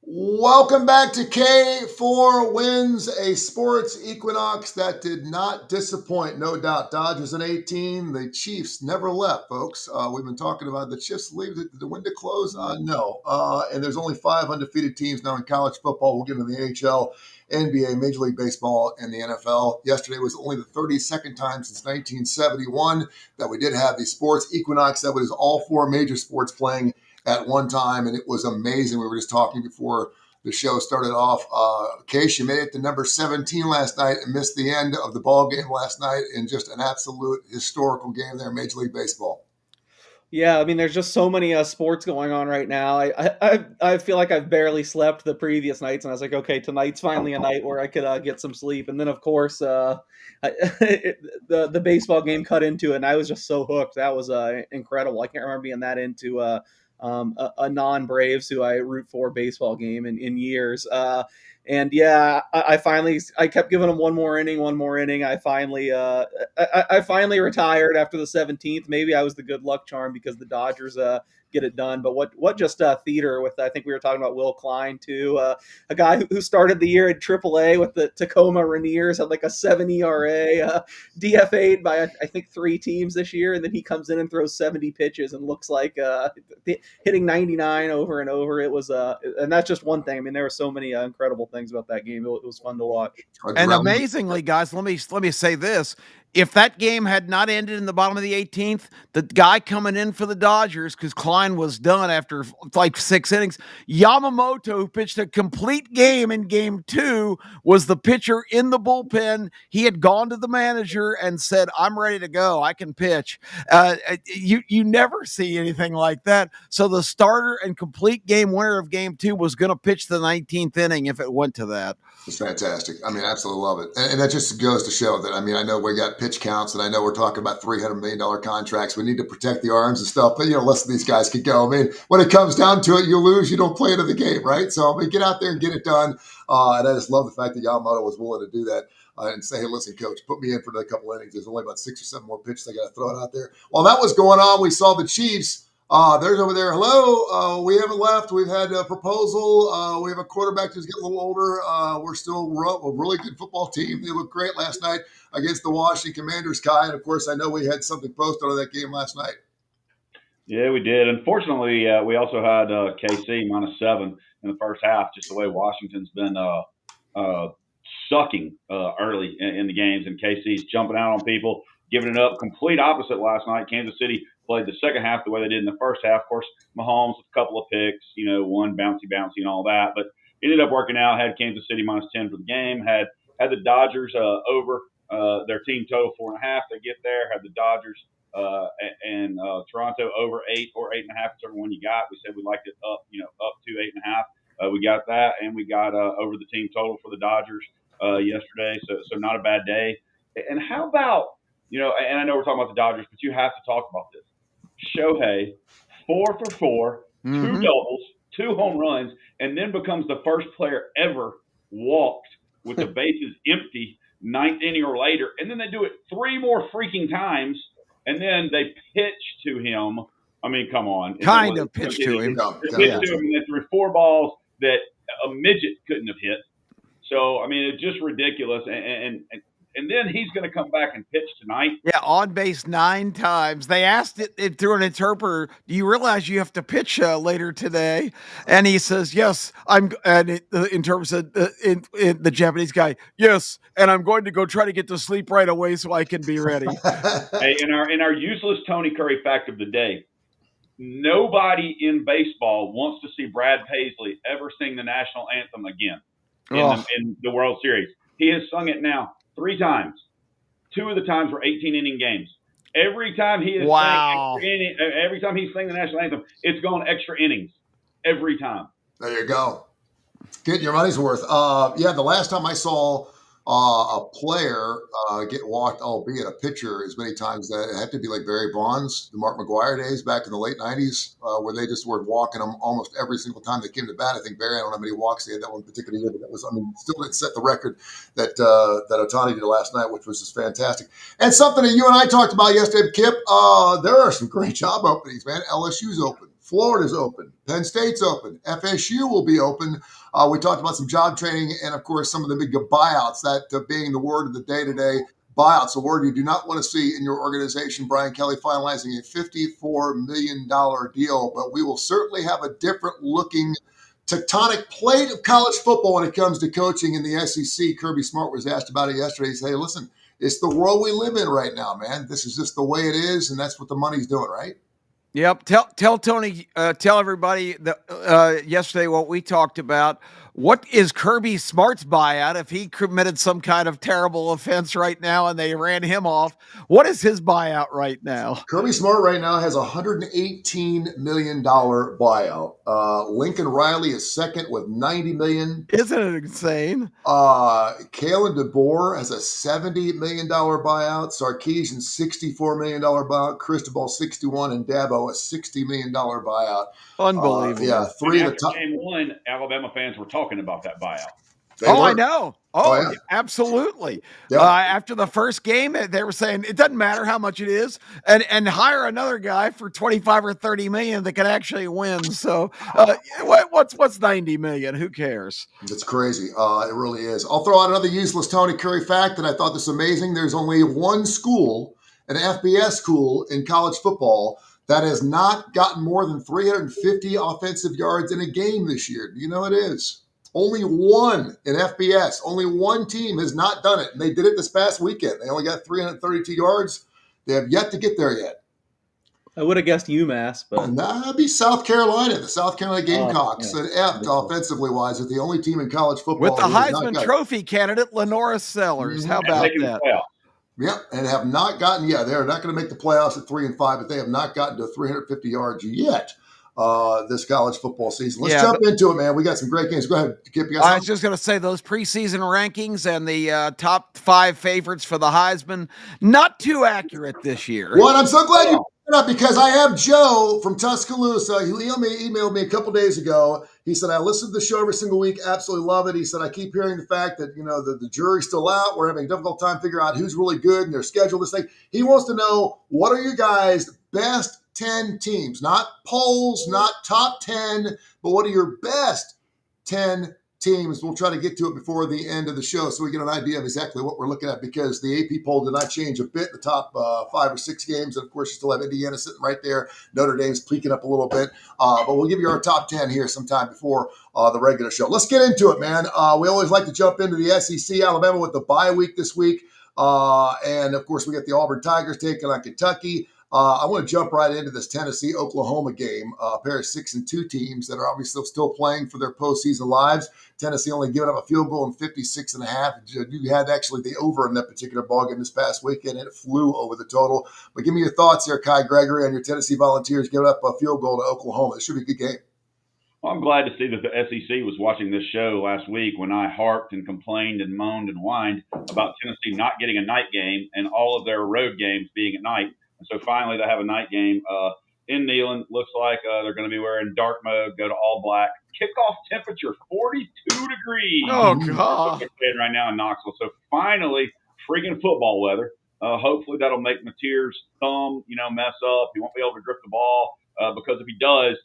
Welcome back to K4Wins, a sports equinox that did not disappoint, no doubt. Dodgers in 18, the Chiefs never left, folks. We've been talking about the Chiefs leave the window close. No. And there's only 5 undefeated teams now in college football. We'll get into the NHL, NBA, Major League Baseball, and the NFL. Yesterday was only the 32nd time since 1971 that we did have the sports equinox. That was all four major sports playing at one time, and it was amazing. We were just talking before the show started off. Case, you made it to number 17 last night and missed the end of the ball game last night in just an absolute historical game there in Major League Baseball. Yeah, I mean, there's just so many sports going on right now. I feel like I've barely slept the previous nights, and I was like, okay, tonight's finally a night where I could get some sleep. And then, of course, the baseball game cut into it, and I was just so hooked. That was incredible. I can't remember being that into a non-Braves who I root for baseball game in years. And yeah, I finally I kept giving them one more inning. I finally retired after the 17th. Maybe I was the good luck charm because the Dodgers get it done. But what just theater with, I think we were talking about Will Klein too, a guy who started the year at AAA with the Tacoma Rainiers, had like a 7 ERA, DFA'd by I think 3 teams this year, and then he comes in and throws 70 pitches and looks like hitting 99 over and over. It was and that's just one thing. I mean, there were so many incredible things about that game. It was fun to watch. And amazingly, guys, let me say this. If that game had not ended in the bottom of the 18th, the guy coming in for the Dodgers, because Klein was done after like 6 innings, Yamamoto, who pitched a complete game in game 2, was the pitcher in the bullpen. He had gone to the manager and said, I'm ready to go. I can pitch. You never see anything like that. So the starter and complete game winner of game 2 was going to pitch the 19th inning if it went to that. It's fantastic. I mean, absolutely love it. And that just goes to show that, I mean, I know we got pitch counts, and I know we're talking about $300 million contracts. We need to protect the arms and stuff, but, less of these guys could go. I mean, when it comes down to it, you lose, you don't play into the game, right? So, I mean, get out there and get it done. And I just love the fact that Yamamoto was willing to do that and say, hey, listen, coach, put me in for a couple innings. There's only about 6 or 7 more pitches I got to throw it out there. While that was going on, we saw the Chiefs. There's over there. Hello. We haven't left. We've had a proposal. We have a quarterback who's getting a little older. We're still a really good football team. They looked great last night against the Washington Commanders, Kai. And of course, I know we had something posted on that game last night. Yeah, we did. Unfortunately, we also had KC -7 in the first half, just the way Washington's been sucking early in the games, and KC's jumping out on people, giving it up. Complete opposite last night. Kansas City played the second half the way they did in the first half. Of course, Mahomes with a couple of picks, one bouncy and all that, but ended up working out. Had Kansas City -10 for the game. Had the Dodgers over their team total 4.5. They get there. Had the Dodgers and Toronto over 8 or 8.5, whichever one you got. We said we liked it up, up to 8.5. We got that, and we got over the team total for the Dodgers yesterday. So not a bad day. And how about, and I know we're talking about the Dodgers, but you have to talk about this. Shohei, 4 for 4, 2 doubles, 2 home runs, and then becomes the first player ever walked with the bases empty 9th inning or later. And then they do it 3 more freaking times, and then they pitch to him. I mean, come on. Kind of pitch to him. Pitch to him, and they threw 4 balls that a midget couldn't have hit. So, I mean, it's just ridiculous. And then he's going to come back and pitch tonight. Yeah, on base 9 times. They asked it through an interpreter, do you realize you have to pitch later today? And he says, yes, in terms of the Japanese guy, yes, and I'm going to go try to get to sleep right away so I can be ready. Hey, in our useless Tony Curry fact of the day, nobody in baseball wants to see Brad Paisley ever sing the national anthem again in the World Series. He has sung it now 3 times. 2 of the times were 18-inning games. Every time he is every time he's singing the national anthem, it's gone extra innings. Every time. There you go. Getting your money's worth. The last time I saw a player get walked, albeit a pitcher, as many times that it had to be like Barry Bonds, the Mark McGwire days back in the late 90s, where they just were walking them almost every single time they came to bat. I think Barry, I don't know how many walks he had that one particular year, but that was, still didn't set the record that Ohtani did last night, which was just fantastic. And something that you and I talked about yesterday, Kip, there are some great job openings, man. LSU's open. Florida's open. Penn State's open. FSU will be open. We talked about some job training and, of course, some of the big buyouts, that being the word of the day today. Buyouts, a word you do not want to see in your organization. Brian Kelly finalizing a $54 million deal, but we will certainly have a different looking tectonic plate of college football when it comes to coaching in the SEC. Kirby Smart was asked about it yesterday. He said, hey, listen, it's the world we live in right now, man. This is just the way it is, and that's what the money's doing, right? Yep. Tell Tony, tell everybody that yesterday what we talked about. What is Kirby Smart's buyout if he committed some kind of terrible offense right now and they ran him off? What is his buyout right now? Kirby Smart right now has a $118 million buyout. Lincoln Riley is second with $90 million. Isn't it insane? Kalen DeBoer has a $70 million buyout. Sarkisian $64 million buyout. Cristobal 61 and Dabo a $60 million buyout. Unbelievable. Yeah, three of the After top. game one, Alabama fans were talking about that buyout. I know. Yeah. Absolutely. Yeah. After the first game, they were saying it doesn't matter how much it is, and hire another guy for 25 or 30 million that can actually win. So, what's 90 million? Who cares? It's crazy. It really is. I'll throw out another useless Tony Curry fact that I thought this amazing. There's only one school, an FBS school in college football, that has not gotten more than 350 offensive yards in a game this year. Do you know it is? Only one in FBS. Only one team has not done it. And they did it this past weekend. They only got 332 yards. They have yet to get there yet. I would have guessed UMass, but that'd be South Carolina. The South Carolina Gamecocks and offensively wise are the only team in college football with the Heisman Trophy candidate Lenora Sellers. How about that? Yep, and have not gotten. Yeah, they're not going to make the playoffs at 3-5, but they have not gotten to 350 yards yet. This college football season. Let's jump into it, man. We got some great games. Go ahead, Kip. I was just going to say those preseason rankings and the top 5 favorites for the Heisman, not too accurate this year. What? I'm so glad you brought it up because I have Joe from Tuscaloosa. He emailed me a couple days ago. He said, I listen to the show every single week. Absolutely love it. He said, I keep hearing the fact that, the jury's still out. We're having a difficult time figuring out who's really good and their schedule, this thing. He wants to know, what are you guys' best 10 teams, not polls, not top 10, but what are your best 10 teams? We'll try to get to it before the end of the show so we get an idea of exactly what we're looking at, because the AP poll did not change a bit, the top 5 or 6 games. And of course, you still have Indiana sitting right there. Notre Dame's peaking up a little bit. But we'll give you our top 10 here sometime before the regular show. Let's get into it, man. We always like to jump into the SEC. Alabama with the bye week this week. And of course, we got the Auburn Tigers taking on Kentucky. I want to jump right into this Tennessee-Oklahoma game. A pair of 6-2 teams that are obviously still playing for their postseason lives. Tennessee only giving up a field goal in 56.5. You had actually the over in that particular ballgame this past weekend, and it flew over the total. But give me your thoughts here, Kai Gregory, on your Tennessee Volunteers giving up a field goal to Oklahoma. It should be a good game. Well, I'm glad to see that the SEC was watching this show last week when I harped and complained and moaned and whined about Tennessee not getting a night game and all of their road games being at night. So finally, they have a night game in Neyland. Looks like they're going to be wearing dark mode, go to all black. Kickoff temperature, 42 degrees. Oh, God. Right now in Knoxville. So finally, freaking football weather. Hopefully, that'll make Mateer's thumb, mess up. He won't be able to grip the ball because if he does,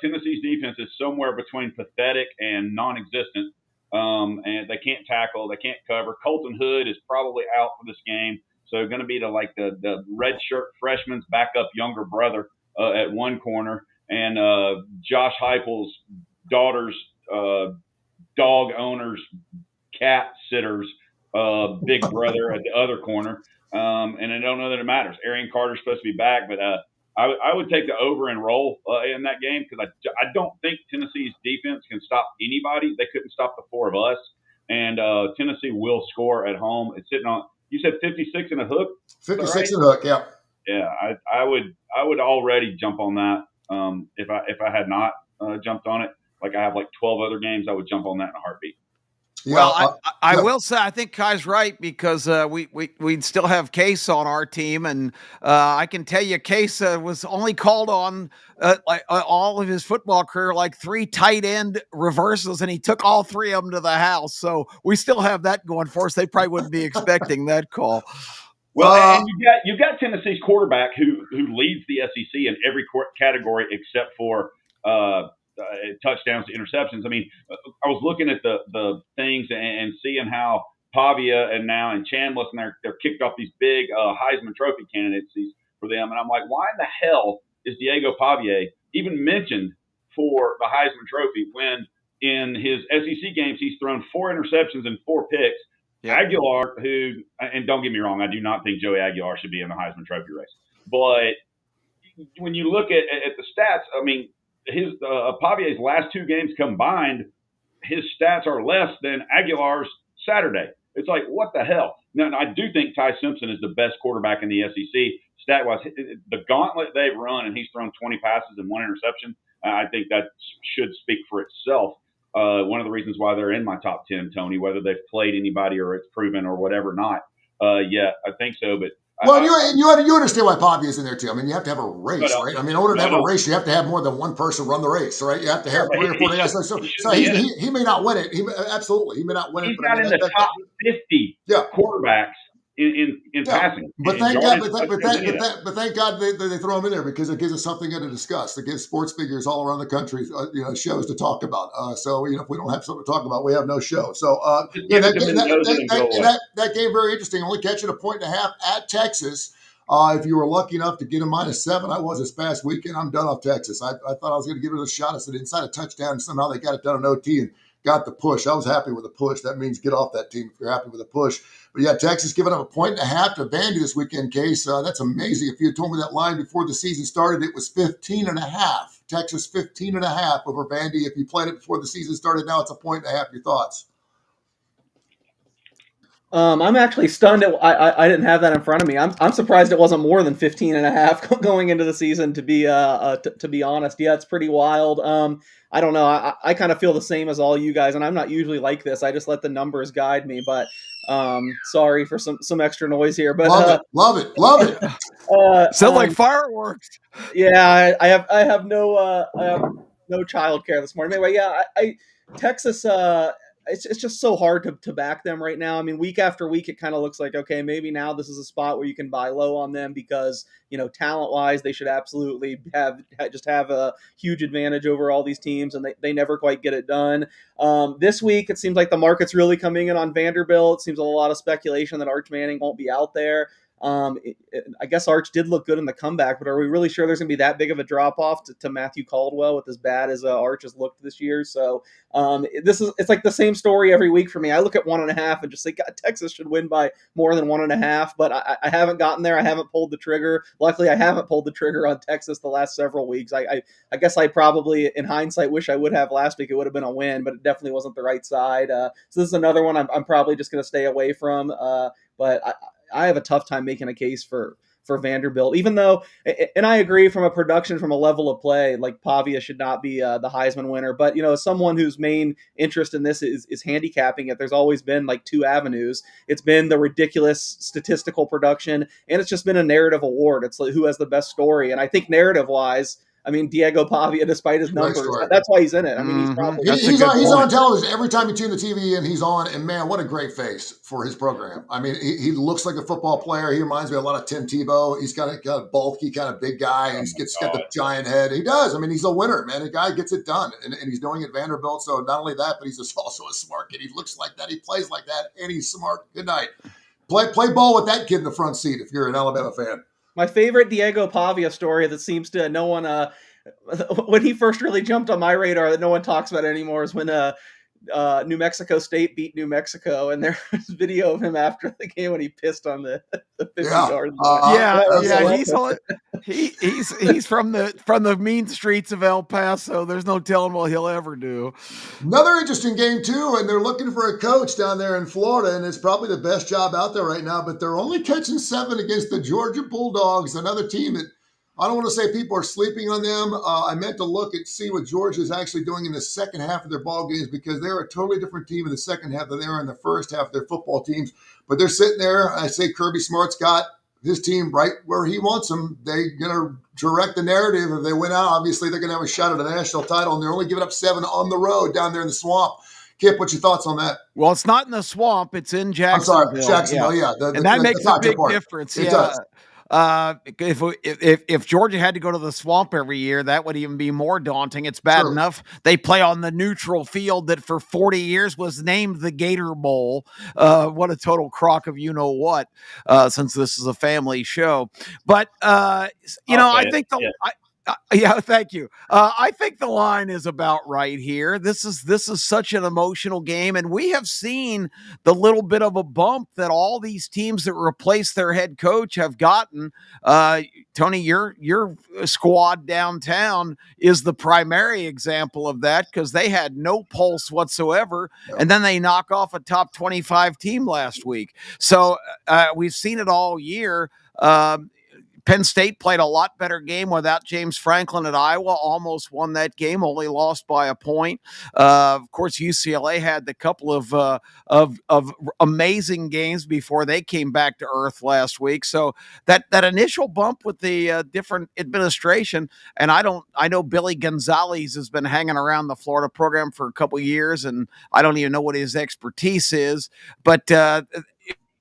Tennessee's defense is somewhere between pathetic and non-existent. And they can't tackle. They can't cover. Colton Hood is probably out for this game. So going to be the red shirt freshman's backup younger brother at one corner, and Josh Heupel's daughter's dog owner's cat sitter's big brother at the other corner. And I don't know that it matters. Arian Carter's supposed to be back, but I would take the over and roll in that game because I don't think Tennessee's defense can stop anybody. They couldn't stop the 4 of us, and Tennessee will score at home. It's sitting on. You said 56 and a hook? 56 right? and a hook, yeah. Yeah, I would already jump on that if I had not jumped on it. Like I have 12 other games, I would jump on that in a heartbeat. Yeah, well, I will say I think Kai's right because we still have Case on our team, and I can tell you Case was only called on all of his football career 3 tight end reversals, and he took all 3 of them to the house. So we still have that going for us. They probably wouldn't be expecting that call. Well, and you got Tennessee's quarterback who leads the SEC in every category except for touchdowns to interceptions. I mean, I was looking at the things and seeing how Pavia and Chambliss and they're kicked off these big Heisman Trophy candidacies for them, and I'm like, why in the hell is Diego Pavia even mentioned for the Heisman Trophy when in his SEC games he's thrown 4 interceptions and 4 picks? Yep. Aguilar, and don't get me wrong, I do not think Joey Aguilar should be in the Heisman Trophy race. But when you look at the stats, I mean, his Pavier's last 2 games combined, his stats are less than Aguilar's Saturday. It's like, what the hell? Now, I do think Ty Simpson is the best quarterback in the SEC. Stat-wise, the gauntlet they've run, and he's thrown 20 passes and 1 interception, I think that should speak for itself. One of the reasons why they're in my top 10, Tony, whether they've played anybody or it's proven or whatever not. Yeah, I think so. But you understand why Pavia's in there too. I mean, you have to have a race, right? I mean, in order to have a race, you have to have more than one person run the race, right? You have to have 3 or 4 guys. So he may not win it. He may not win it. He's not in the top 50 quarterbacks in passing. But thank God they throw him in there because it gives us something to discuss. It gives sports figures all around the country, shows to talk about. So if we don't have something to talk about, we have no show. So that game very interesting. Only catching 1.5 at Texas. If you were lucky enough to get a -7, I was this past weekend. I'm done off Texas. I thought I was going to give it a shot. I said inside a touchdown, and somehow they got it done in OT and got the push. I was happy with the push. That means get off that team if you're happy with the push. But yeah, Texas giving up 1.5 to Vandy this weekend, Case. That's amazing. If you had told me that line before the season started, it was 15.5. Texas 15.5 over Vandy. If you played it before the season started, now it's 1.5. Your thoughts? I'm actually stunned. I didn't have that in front of me. I'm surprised it wasn't more than 15.5 going into the season. To be honest, yeah, it's pretty wild. I don't know. I kind of feel the same as all you guys, and I'm not usually like this. I just let the numbers guide me. But sorry for some extra noise here. But love it. Sound like fireworks. Yeah, I have no childcare this morning. Anyway, yeah, Texas. It's just so hard to back them right now. I mean, week after week, it kind of looks like, okay, maybe now this is a spot where you can buy low on them because, talent-wise, they should absolutely have a huge advantage over all these teams, and they never quite get it done. This week, it seems like the market's really coming in on Vanderbilt. It seems a lot of speculation that Arch Manning won't be out there. I guess Arch did look good in the comeback, but are we really sure there's going to be that big of a drop-off to Matthew Caldwell with as bad as Arch has looked this year? So it's like the same story every week for me. I look at 1.5 and just say, God, Texas should win by more than 1.5, but I haven't gotten there. I haven't pulled the trigger. Luckily, I haven't pulled the trigger on Texas the last several weeks. I guess I probably, in hindsight, wish I would have last week. It would have been a win, but it definitely wasn't the right side. So this is another one I'm probably just going to stay away from, but I have a tough time making a case for Vanderbilt, even though, and I agree from a production, from a level of play, like Pavia should not be the Heisman winner. But, as someone whose main interest in this is handicapping it, there's always been like 2 avenues. It's been the ridiculous statistical production, and it's just been a narrative award. It's like who has the best story. And I think narrative wise, I mean, Diego Pavia, despite his numbers, that's why he's in it. I mean, he's probably he's on television every time you tune the TV in. He's on, and man, what a great face for his program. I mean, he looks like a football player. He reminds me a lot of Tim Tebow. He's got a bulky kind of big guy, and he's got the giant head. He does. I mean, he's a winner, man. The guy gets it done, and he's doing it at Vanderbilt. So not only that, but he's just also a smart kid. He looks like that. He plays like that, and he's smart. Good night. Play ball with that kid in the front seat if you're an Alabama fan. My favorite Diego Pavia story that seems to no one when he first really jumped on my radar that no one talks about anymore is when New Mexico State beat New Mexico, and there's video of him after the game when he pissed on the 50-yard line. He's from the mean streets of El Paso. There's no telling what he'll ever do. Another interesting game too, and they're looking for a coach down there in Florida, and it's probably the best job out there right now. But they're only catching 7 against the Georgia Bulldogs, another team that I don't want to say people are sleeping on them. I meant to look and see what Georgia is actually doing in the second half of their ball games, because they're a totally different team in the second half than they are in the first half of their football teams. But they're sitting there. I say Kirby Smart's got his team right where he wants them. They're going to direct the narrative. If they win out, obviously they're going to have a shot at a national title, and they're only giving up 7 on the road down there in the swamp. Kip, what's your thoughts on that? Well, it's not in the swamp; it's in I'm sorry, Jacksonville. Jacksonville. Yeah, And that makes a Dodger big part. difference. It does. If Georgia had to go to the swamp every year, that would even be more daunting. It's bad enough they play on the neutral field that for 40 years was named the Gator Bowl. What a total crock of you know what. Since this is a family show, but I think yeah, thank you. I think the line is about right here. This is such an emotional game, and we have seen the little bit of a bump that all these teams that replace their head coach have gotten. Tony, your squad downtown is the primary example of that because they had no pulse whatsoever, and then they knock off a top 25 team last week. So we've seen it all year. Penn State played a lot better game without James Franklin at Iowa, almost won that game, only lost by a point. Of course, UCLA had the couple of amazing games before they came back to earth last week. So that initial bump with the different administration, and I know Billy Gonzalez has been hanging around the Florida program for a couple of years, and I don't even know what his expertise is, but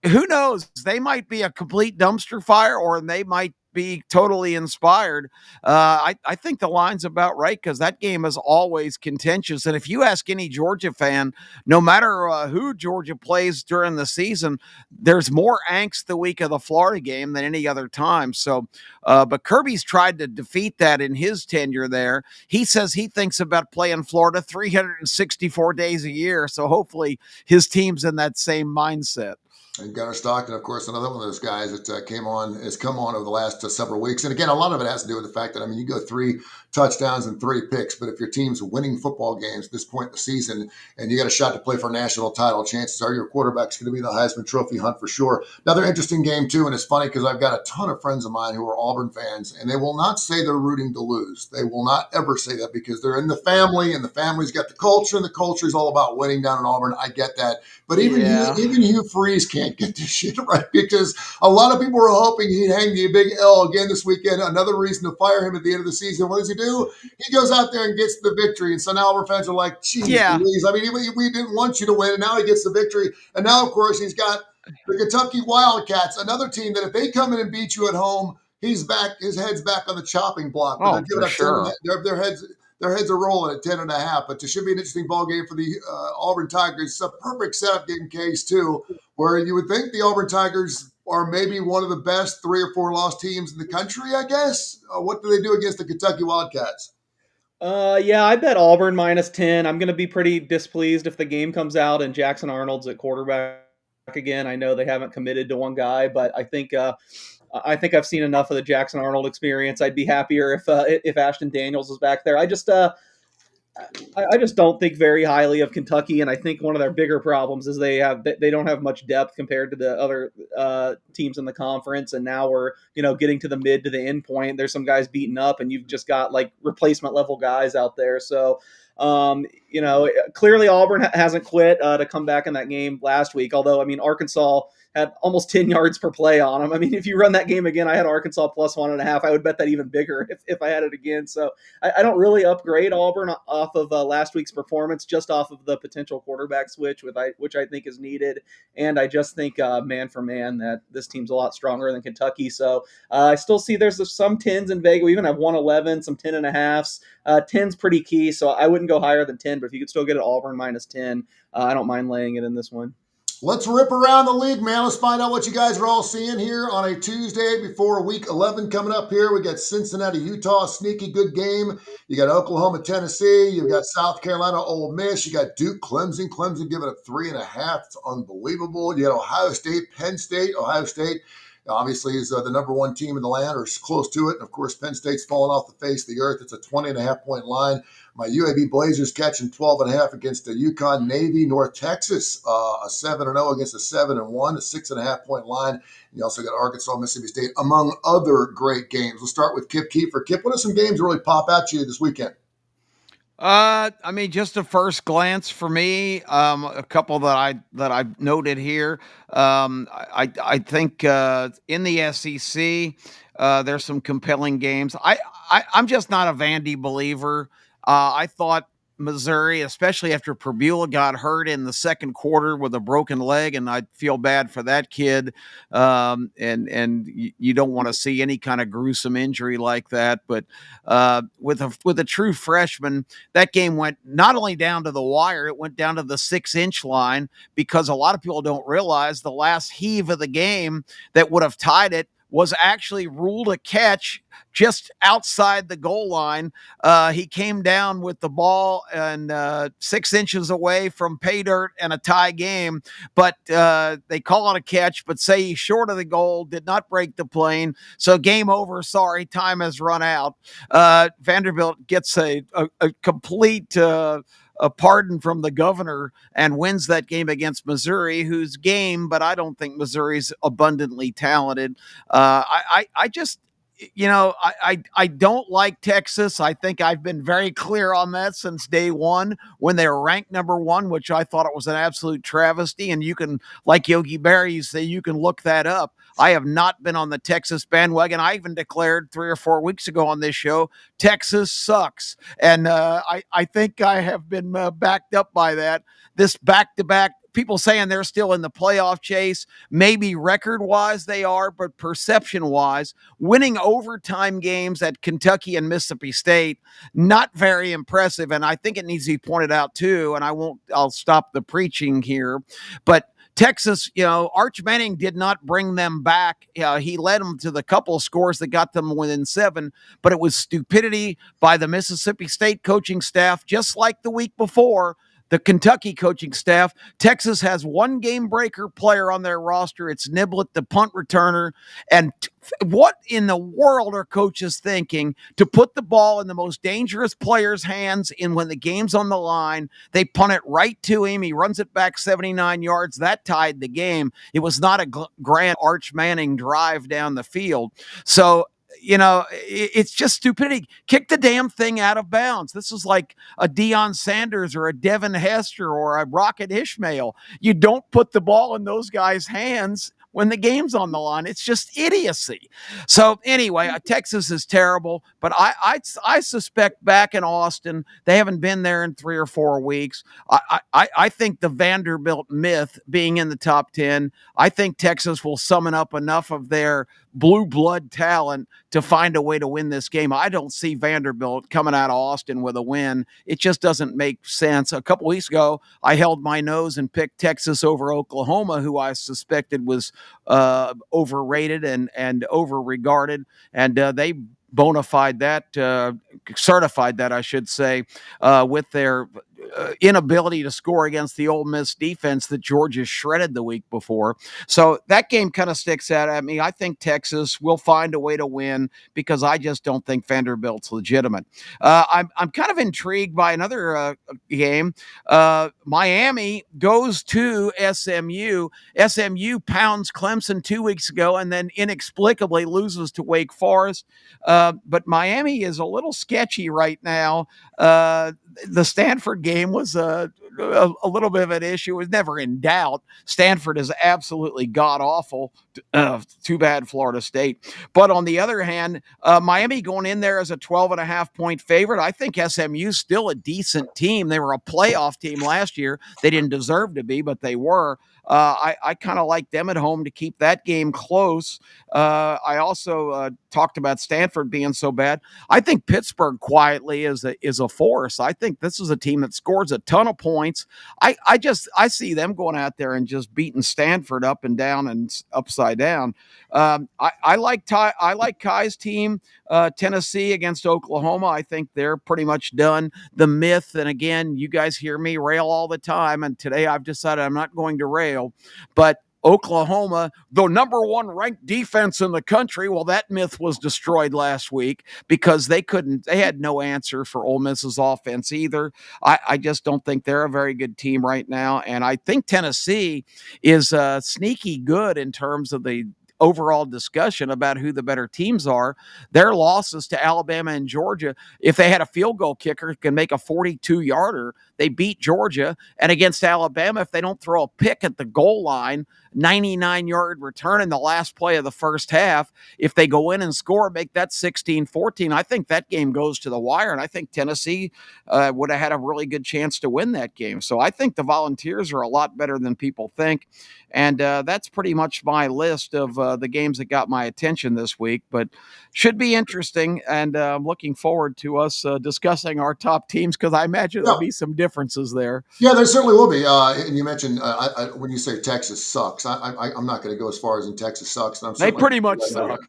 who knows? They might be a complete dumpster fire, or they might be totally inspired. I think the line's about right because that game is always contentious. And if you ask any Georgia fan, no matter who Georgia plays during the season, there's more angst the week of the Florida game than any other time. So, but Kirby's tried to defeat that in his tenure there. He says he thinks about playing Florida 364 days a year. So hopefully his team's in that same mindset. And Gunnar Stockton, of course, another one of those guys that has come on over the last several weeks. And again, a lot of it has to do with the fact that, you go 3 touchdowns and 3 picks, but if your team's winning football games at this point in the season and you got a shot to play for a national title, chances are your quarterback's going to be in the Heisman Trophy hunt for sure. Another interesting game, too, and it's funny because I've got a ton of friends of mine who are Auburn fans, and they will not say they're rooting to lose. They will not ever say that because they're in the family, and the family's got the culture, and the culture is all about winning down in Auburn. I get that. But even Hugh Freeze can't get this shit right because a lot of people were hoping he'd hang the big L again this weekend. Another reason to fire him at the end of the season. What does he do? He goes out there and gets the victory. And so now our fans are like, geez, Louise. We didn't want you to win, and now he gets the victory. And now, of course, he's got the Kentucky Wildcats, another team that if they come in and beat you at home, he's back. His head's back on the chopping block. But for sure. Their heads are rolling at 10.5, but it should be an interesting ball game for the Auburn Tigers. It's a perfect setup game case, too, where you would think the Auburn Tigers are maybe one of the best 3 or 4 lost teams in the country, I guess. What do they do against the Kentucky Wildcats? I bet Auburn -10. I'm going to be pretty displeased if the game comes out and Jackson Arnold's at quarterback again. I know they haven't committed to one guy, but I think I've seen enough of the Jackson Arnold experience. I'd be happier if Ashton Daniels is back there. I just don't think very highly of Kentucky, and I think one of their bigger problems is they don't have much depth compared to the other teams in the conference. And now we're getting to the mid to the end point. There's some guys beaten up, and you've just got like replacement level guys out there. So. Clearly Auburn hasn't quit to come back in that game last week. Although, Arkansas had almost 10 yards per play on them. If you run that game again, I had Arkansas +1.5. I would bet that even bigger if I had it again. So I don't really upgrade Auburn off of last week's performance, just off of the potential quarterback switch, which I think is needed. And I just think man for man that this team's a lot stronger than Kentucky. So I still see there's some 10s in Vegas. We even have 111, some 10.5s. 10's pretty key, so I wouldn't go higher than 10, but if you could still get an Auburn -10, I don't mind laying it in this one. Let's rip around the league, man. Let's find out what you guys are all seeing here on a Tuesday before Week 11 coming up here. We got Cincinnati, Utah, sneaky good game. You got Oklahoma, Tennessee. You've got South Carolina, Ole Miss. You got Duke, Clemson. Clemson giving it 3.5. It's unbelievable. You got Ohio State, Penn State. Ohio State obviously is the number 1 team in the land or close to it. And, of course, Penn State's fallen off the face of the earth. It's a 20.5-point line. My UAB Blazers catching 12.5 against the UConn Navy. North Texas, a 7-0 against a 7-1, a 6.5-point line. You also got Arkansas, Mississippi State, among other great games. We'll start with Kip Kiefer. Kip, what are some games that really pop out to you this weekend? Just a first glance for me, a couple that I've noted here. I think in the SEC, there's some compelling games. I'm just not a Vandy believer. I thought Missouri, especially after Prbula got hurt in the second quarter with a broken leg, and I feel bad for that kid. And you don't want to see any kind of gruesome injury like that. But with a true freshman, that game went not only down to the wire, it went down to the 6-inch line, because a lot of people don't realize the last heave of the game that would have tied it was actually ruled a catch just outside the goal line. He came down with the ball and 6 inches away from pay dirt and a tie game, but they call it a catch, but say he's short of the goal, did not break the plane. So game over. Sorry, time has run out. Vanderbilt gets a complete a pardon from the governor and wins that game against Missouri, whose game, but I don't think Missouri's abundantly talented. I just, I don't like Texas. I think I've been very clear on that since day one when they were ranked number one, which I thought it was an absolute travesty. And you can, like Yogi Berra, you say you can look that up. I have not been on the Texas bandwagon. I even declared 3 or 4 weeks ago on this show, Texas sucks. And I think I have been backed up by that. This back-to-back, people saying they're still in the playoff chase. Maybe record-wise they are, but perception-wise, winning overtime games at Kentucky and Mississippi State, not very impressive. And I think it needs to be pointed out too, and I'll stop the preaching here, but Texas, Arch Manning did not bring them back. He led them to the couple of scores that got them within 7, but it was stupidity by the Mississippi State coaching staff, just like the week before. The Kentucky coaching staff. Texas has one game breaker player on their roster. It's Niblett, the punt returner. And what in the world are coaches thinking to put the ball in the most dangerous player's hands in when the game's on the line? They punt it right to him. He runs it back 79 yards. That tied the game. It was not a grand Arch Manning drive down the field. So, it's just stupidity. Kick the damn thing out of bounds. This is like a Deion Sanders or a Devin Hester or a Rocket Ishmael. You don't put the ball in those guys' hands when the game's on the line. It's just idiocy. So anyway, Texas is terrible, but I suspect back in Austin, they haven't been there in 3 or 4 weeks. I think the Vanderbilt myth being in the top 10, I think Texas will summon up enough of their blue blood talent to find a way to win this game. I don't see Vanderbilt coming out of Austin with a win. It just doesn't make sense. A couple weeks ago, I held my nose and picked Texas over Oklahoma, who I suspected was overrated and over-regarded, and they bona fide that, certified that, I should say, with their inability to score against the Ole Miss defense that Georgia shredded the week before. So that game kind of sticks out at me. I think Texas will find a way to win because I just don't think Vanderbilt's legitimate. I'm kind of intrigued by another game. Miami goes to SMU. SMU pounds Clemson 2 weeks ago and then inexplicably loses to Wake Forest. But Miami is a little sketchy right now. The Stanford game was a little bit of an issue. It was never in doubt. Stanford is absolutely god-awful. Too bad Florida State. But on the other hand, Miami going in there as a 12.5-point favorite. I think SMU's still a decent team. They were a playoff team last year. They didn't deserve to be, but they were. I kind of like them at home to keep that game close. I also talked about Stanford being so bad. I think Pittsburgh quietly is a force. I think this is a team that scores a ton of points. I see them going out there and just beating Stanford up and down and upside down. I like Kai's team, Tennessee against Oklahoma. I think they're pretty much done. The myth, and again, you guys hear me rail all the time, and today I've decided I'm not going to rail, but Oklahoma, the number 1 ranked defense in the country. Well, that myth was destroyed last week because they had no answer for Ole Miss's offense either. I just don't think they're a very good team right now. And I think Tennessee is sneaky good in terms of the overall discussion about who the better teams are. Their losses to Alabama and Georgia, if they had a field goal kicker who can make a 42-yarder, they beat Georgia. And against Alabama, if they don't throw a pick at the goal line, 99-yard return in the last play of the first half, if they go in and score, make that 16-14, I think that game goes to the wire, and I think Tennessee would have had a really good chance to win that game. So I think the Volunteers are a lot better than people think, and that's pretty much my list of the games that got my attention this week, but should be interesting, and I'm looking forward to us discussing our top teams, because I imagine there'll be some differences there. Yeah, there certainly will be. And you mentioned when you say Texas sucks, I'm not going to go as far as in Texas sucks. And They pretty much suck.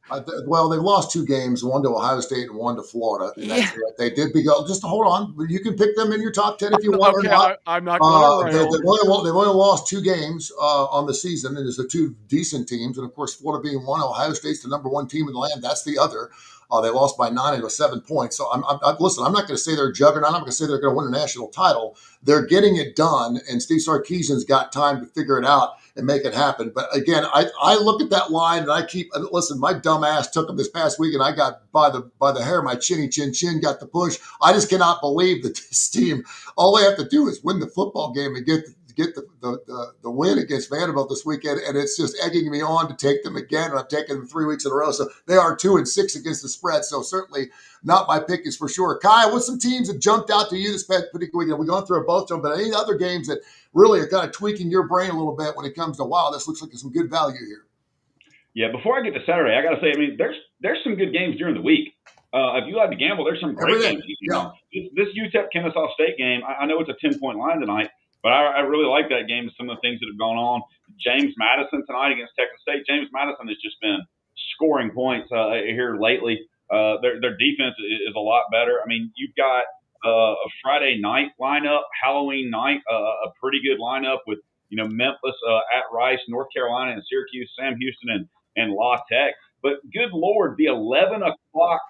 Well, they've lost 2 games, one to Ohio State and one to Florida. And Yeah. they did go. Just hold on, you can pick them in your top 10 if you want. Okay, or not. I'm not going to rail. They've only lost 2 games on the season, and there's the 2 decent teams, and of course Florida being one, Ohio State's the number 1 team in the land. That's the other. They lost by 9 and 7 points. So listen, I'm not going to say they're a juggernaut. I'm not going to say they're going to win a national title. They're getting it done, and Steve Sarkisian's got time to figure it out and make it happen. But again, I look at that line and I listen. My dumb ass took them this past week, and I got by the hair of my chinny chin got the push. I just cannot believe that this team. All they have to do is win the football game and get the win against Vanderbilt this weekend, and it's just egging me on to take them again. And I've taken them 3 weeks in a row, so they are 2-6 against the spread. So certainly not my pick is for sure. Kai, what's some teams that jumped out to you this particular weekend? We've gone through both of them, but any other games that really are kind of tweaking your brain a little bit when it comes to wow, this looks like some good value here? Yeah, before I get to Saturday, I got to say, I mean, there's some good games during the week. If you like to gamble, there's some great games. This UTEP Kennesaw State game, I know it's a 10-point line tonight, but I really like that game. Some of the things that have gone on. James Madison tonight against Texas State. James Madison has just been scoring points here lately. Their defense is a lot better. I mean, you've got a Friday night lineup, Halloween night, a pretty good lineup with Memphis at Rice, North Carolina, and Syracuse, Sam Houston, and La Tech. But good Lord, the 11 o'clock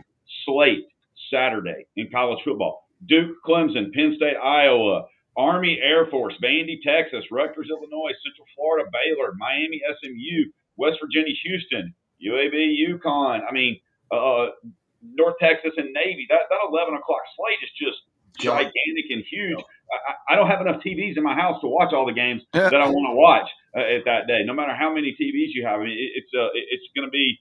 slate Saturday in college football: Duke, Clemson, Penn State, Iowa, Army, Air Force, Vandy, Texas, Rutgers, Illinois, Central Florida, Baylor, Miami, SMU, West Virginia, Houston, UAB, UConn. I mean, North Texas and Navy. That 11 o'clock slate is just gigantic and huge. I don't have enough TVs in my house to watch all the games that I want to watch at that day. No matter how many TVs you have, I mean, it's going to be.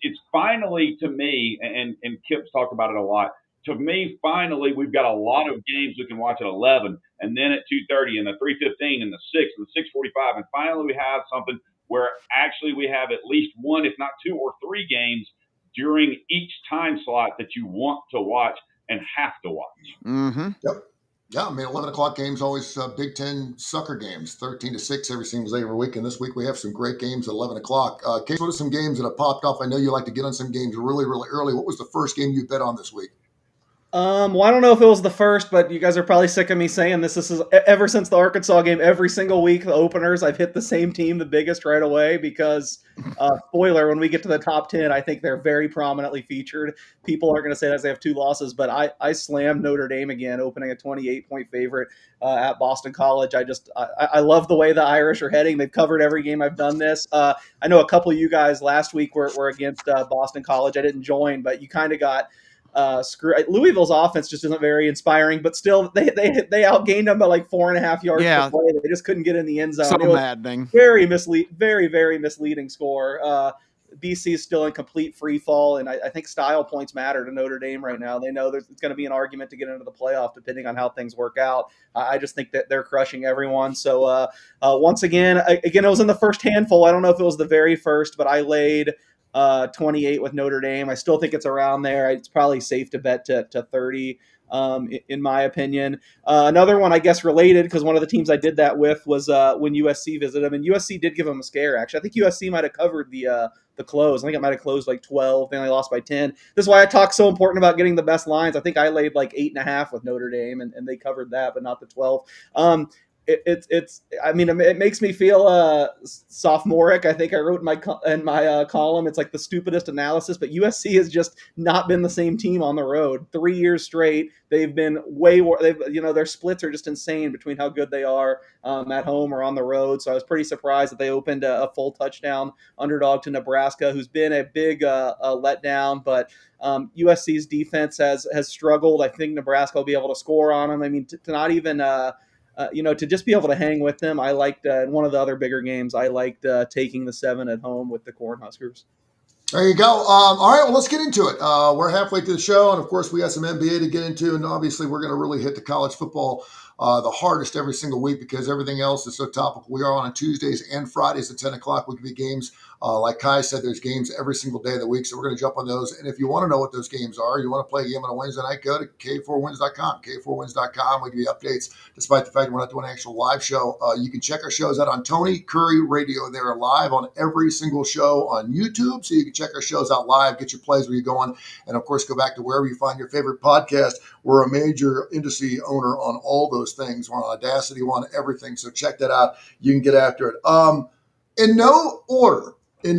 It's finally, to me, and Kip's talked about it a lot. To me, finally, we've got a lot of games we can watch at 11, and then at 2:30, and the 3:15, and the 6, and the 6:45, and finally we have something where actually we have at least one, if not 2 or 3 games during each time slot that you want to watch and have to watch. Mm-hmm. Yep. Yeah, I mean, 11 o'clock games always Big Ten sucker games, 13-6 every single day every week. And this week we have some great games at 11 o'clock. Case, what are some games that have popped off? I know you like to get on some games really, really early. What was the first game you bet on this week? Well, I don't know if it was the first, but you guys are probably sick of me saying this. This is ever since the Arkansas game, every single week, the openers, I've hit the same team the biggest right away because, spoiler, when we get to the top 10, I think they're very prominently featured. People are going to say that they have 2 losses, but I slammed Notre Dame again, opening a 28-point favorite at Boston College. I love the way the Irish are heading. They've covered every game I've done this. I know a couple of you guys last week were against Boston College. I didn't join, but you kind of got Louisville's offense just isn't very inspiring, but still they outgained them by like 4.5 yards per play. They just couldn't get in the end zone. So maddening. Very misleading score. BC is still in complete free fall, and I think style points matter to Notre Dame right now. They know there's going to be an argument to get into the playoff depending on how things work out. I just think that they're crushing everyone. So once again, it was in the first handful. I don't know if it was the very first, but I laid 28 with Notre Dame. I still think it's around there. It's probably safe to bet to 30 in my opinion. Another one, I guess, related, because one of the teams I did that with was when USC visited them, and USC did give them a scare, actually. I think USC might have covered the close. I think it might have closed like 12. They only lost by 10. This is why I talk so important about getting the best lines. I think I laid like 8.5 with Notre Dame, and they covered that, but not the 12. it's I mean, it makes me feel sophomoric. I think I wrote in my column, it's like the stupidest analysis, but USC has just not been the same team on the road 3 years straight. They've been their splits are just insane between how good they are at home or on the road. So I was pretty surprised that they opened a full touchdown underdog to Nebraska, who's been a big letdown, but USC's defense has struggled. I think Nebraska will be able to score on them. I mean, to not even to just be able to hang with them. I liked in one of the other bigger games. I liked taking the 7 at home with the Cornhuskers. There you go. All right, well, let's get into it. We're halfway through the show, and of course, we got some NBA to get into, and obviously, we're going to really hit the college football the hardest every single week because everything else is so topical. We are on Tuesdays and Fridays at 10 o'clock. We can be games. Like Kai said, there's games every single day of the week, so we're going to jump on those. And if you want to know what those games are, you want to play a game on a Wednesday night, go to K4Wins.com. K4Wins.com. We give you updates, despite the fact we're not doing an actual live show. You can check our shows out on Tony Curry Radio. They're live on every single show on YouTube, so you can check our shows out live, get your plays where you're going, and of course, go back to wherever you find your favorite podcast. We're a major industry owner on all those things. We're on Audacity, we're on everything, so check that out. You can get after it. In no order. You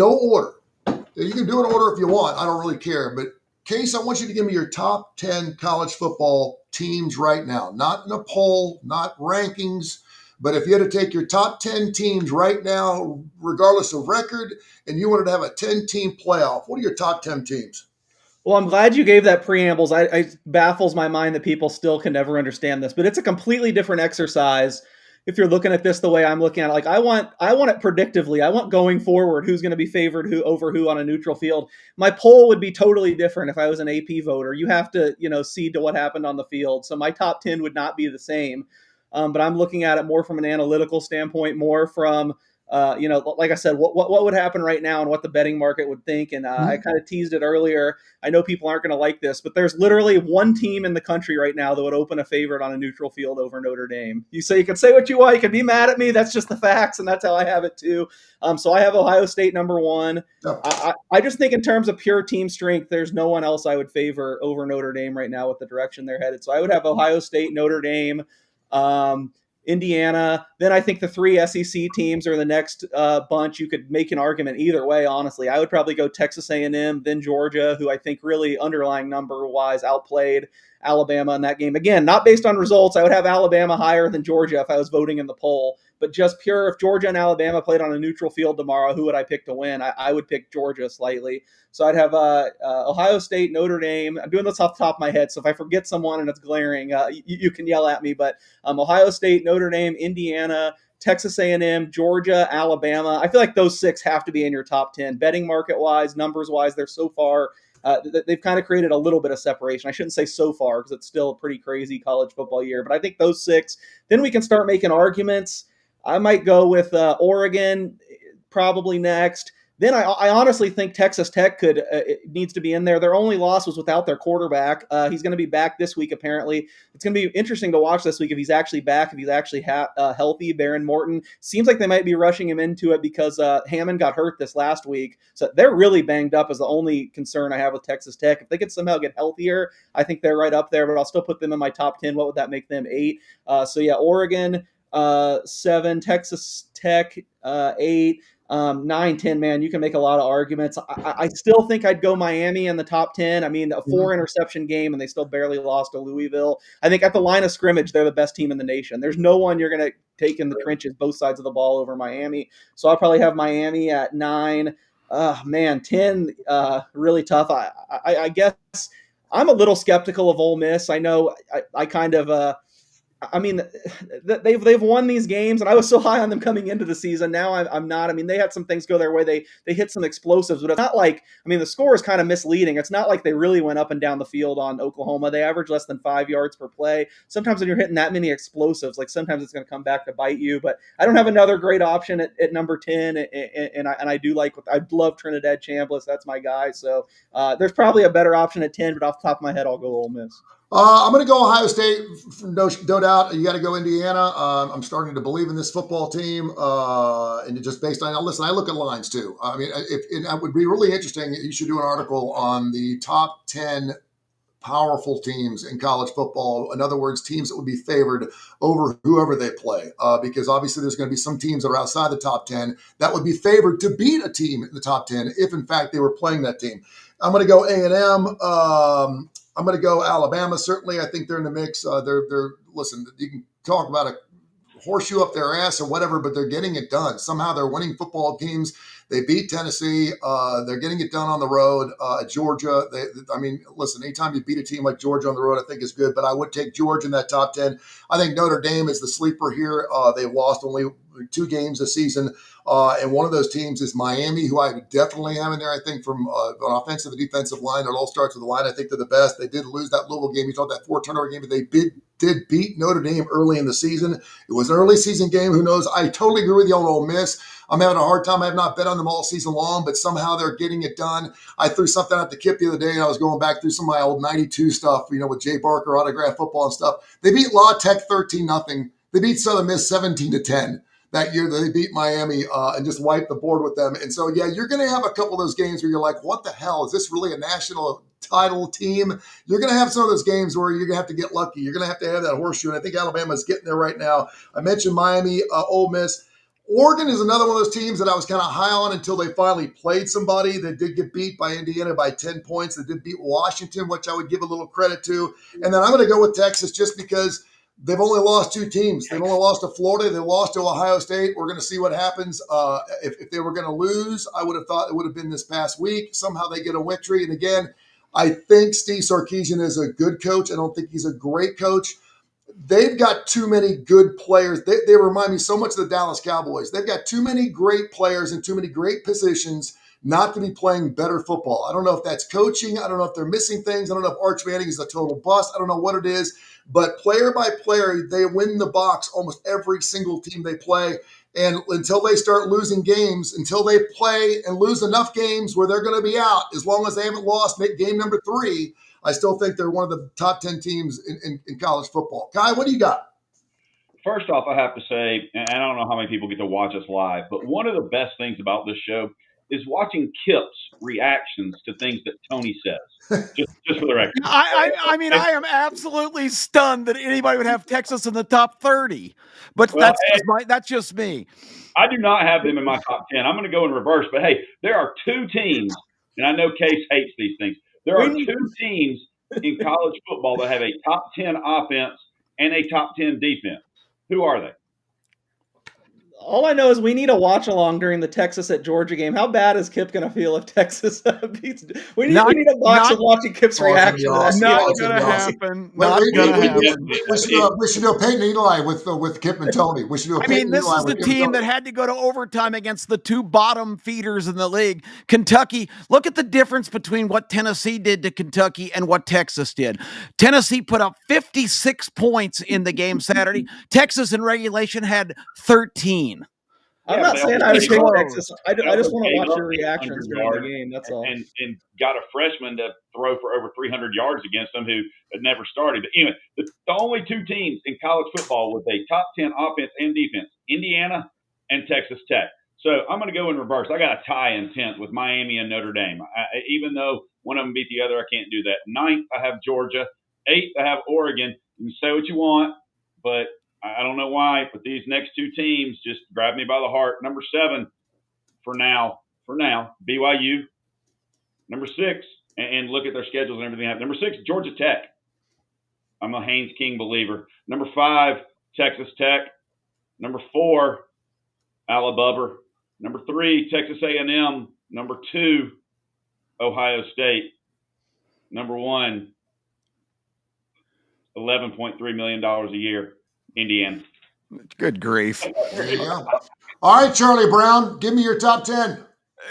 can do an order if you want. I don't really care. But, Case, I want you to give me your top 10 college football teams right now. Not in a poll, not rankings. But if you had to take your top 10 teams right now, regardless of record, and you wanted to have a 10-team playoff, what are your top 10 teams? Well, I'm glad you gave that preambles. It baffles my mind that people still can never understand this. But it's a completely different exercise if you're looking at this the way I'm looking at it. Like I want it predictively. I want going forward who's going to be favored over who on a neutral field. My poll would be totally different if I was an AP voter. You have to, see to what happened on the field. So my top 10 would not be the same. But I'm looking at it more from an analytical standpoint, more from like I said, what would happen right now and what the betting market would think. And I kind of teased it earlier. I know people aren't going to like this, but there's literally one team in the country right now that would open a favorite on a neutral field over Notre Dame. You can say what you want. You can be mad at me. That's just the facts. And that's how I have it too. So I have Ohio State number 1. I just think in terms of pure team strength, there's no one else I would favor over Notre Dame right now with the direction they're headed. So I would have Ohio State, Notre Dame, Indiana. Then I think the 3 SEC teams are the next bunch. You could make an argument either way, honestly. I would probably go Texas A&M, then Georgia, who I think really underlying number-wise outplayed Alabama in that game. Again, not based on results. I would have Alabama higher than Georgia if I was voting in the poll. But just pure, if Georgia and Alabama played on a neutral field tomorrow, who would I pick to win? I would pick Georgia slightly. So I'd have Ohio State, Notre Dame. I'm doing this off the top of my head, so if I forget someone and it's glaring, you can yell at me. But Ohio State, Notre Dame, Indiana, Texas A&M, Georgia, Alabama. I feel like those 6 have to be in your top 10. Betting market-wise, numbers-wise, they're so far they've kind of created a little bit of separation. I shouldn't say so far because it's still a pretty crazy college football year. But I think those 6, then we can start making arguments. I might go with Oregon probably next. Then I honestly think Texas Tech needs to be in there. Their only loss was without their quarterback. He's going to be back this week, apparently. It's going to be interesting to watch this week if he's actually back, if he's actually healthy. Baron Morton seems like they might be rushing him into it because Hammond got hurt this last week. So they're really banged up is the only concern I have with Texas Tech. If they could somehow get healthier, I think they're right up there, but I'll still put them in my top 10. What would that make them? 8. So yeah, Oregon, 7, Texas Tech, 8, 9, 10, man, you can make a lot of arguments. I still think I'd go Miami in the top 10. I mean, a 4 interception game and they still barely lost to Louisville. I think at the line of scrimmage, they're the best team in the nation. There's no one you're going to take in the trenches, both sides of the ball over Miami. So I'll probably have Miami at 9. 10, really tough. I guess I'm a little skeptical of Ole Miss. I know I kind of, I mean, they've won these games, and I was so high on them coming into the season. Now I'm not. I mean, they had some things go their way. They hit some explosives, but it's not like, I mean, the score is kind of misleading. It's not like they really went up and down the field on Oklahoma. They average less than 5 yards per play. Sometimes when you're hitting that many explosives, like sometimes it's going to come back to bite you. But I don't have another great option at number 10, and I do like. I love Trinidad Chambliss. That's my guy. So there's probably a better option at 10, but off the top of my head, I'll go Ole Miss. I'm going to go Ohio State, no doubt. You got to go Indiana. I'm starting to believe in this football team, and just based on, listen, I look at lines too. I mean, it would be really interesting. You should do an article on the top 10 powerful teams in college football. In other words, teams that would be favored over whoever they play, because obviously there's going to be some teams that are outside the top 10 that would be favored to beat a team in the top 10 if, in fact, they were playing that team. I'm going to go A&M. I'm going to go Alabama. Certainly, I think they're in the mix. Listen, you can talk about a horseshoe up their ass or whatever, but they're getting it done. Somehow they're winning football games. They beat Tennessee. They're getting it done on the road. Georgia. Listen, anytime you beat a team like Georgia on the road, I think is good, but I would take Georgia in that top 10. I think Notre Dame is the sleeper here. They've lost only 2 games this season. And one of those teams is Miami, who I definitely have in there. I think from an offensive and defensive line, it all starts with the line. I think they're the best. They did lose that Louisville game. You talked that 4-turnover game, but they did beat Notre Dame early in the season. It was an early season game. Who knows? I totally agree with you on Ole Miss. I'm having a hard time. I have not bet on them all season long, but somehow they're getting it done. I threw something out to Kip the other day, and I was going back through some of my old 92 stuff, with Jay Barker, autograph football and stuff. They beat La Tech 13-0. They beat Southern Miss 17-10. That year that they beat Miami and just wiped the board with them. And so, yeah, you're going to have a couple of those games where you're like, what the hell? Is this really a national title team? You're going to have some of those games where you're going to have to get lucky. You're going to have that horseshoe. And I think Alabama's getting there right now. I mentioned Miami, Ole Miss. Oregon is another one of those teams that I was kind of high on until they finally played somebody. They did get beat by Indiana by 10 points. They did beat Washington, which I would give a little credit to. And then I'm going to go with Texas just because they've only lost 2 teams. They've only lost to Florida. They lost to Ohio State. We're going to see what happens. If they were going to lose, I would have thought it would have been this past week. Somehow they get a victory. And again, I think Steve Sarkisian is a good coach. I don't think he's a great coach. They've got too many good players. They remind me so much of the Dallas Cowboys. They've got too many great players in too many great positions not to be playing better football. I don't know if that's coaching. I don't know if they're missing things. I don't know if Arch Manning is a total bust. I don't know what it is. But player by player, they win the box almost every single team they play. And until they start losing games, until they play and lose enough games where they're going to be out, as long as they haven't lost game number 3, I still think they're one of the top 10 teams in college football. Kai, what do you got? First off, I have to say, and I don't know how many people get to watch us live, but one of the best things about this show is watching Kip's reactions to things that Tony says. Just for the record. I mean, I am absolutely stunned that anybody would have Texas in the top 30. But that's just me. I do not have them in my top 10. I'm going to go in reverse. But hey, there are 2 teams, and I know Case hates these things. There are 2 teams in college football that have a top 10 offense and a top 10 defense. Who are they? All I know is we need a watch along during the Texas at Georgia game. How bad is Kip going to feel if Texas beats? We need a box of watching Kip's reaction. Awesome. Not going to happen. Not going to happen. We should do a Peyton Eli with Kip and Tony. We should do a Peyton this Eli is the team that had to go to overtime against the 2 bottom feeders in the league. Kentucky, look at the difference between what Tennessee did to Kentucky and what Texas did. Tennessee put up 56 points in the game Saturday. Texas in regulation had 13. I'm not saying I would take Texas. I just want to watch your reactions during the game. That's all. And got a freshman to throw for over 300 yards against them who had never started. But anyway, the only 2 teams in college football with a top 10 offense and defense, Indiana and Texas Tech. So I'm going to go in reverse. I got a tie in 10th with Miami and Notre Dame. Even though one of them beat the other, I can't do that. 9th, I have Georgia. 8th, I have Oregon. You can say what you want, but I don't know why, but these next 2 teams just grab me by the heart. Number 7, for now, BYU. Number 6, and look at their schedules and everything. Number 6, Georgia Tech. I'm a Haynes King believer. Number 5, Texas Tech. Number 4, Alabama. Number 3, Texas A&M. Number 2, Ohio State. Number 1, $11.3 million a year. Indiana. Good grief. There you go. All right, Charlie Brown, give me your top 10.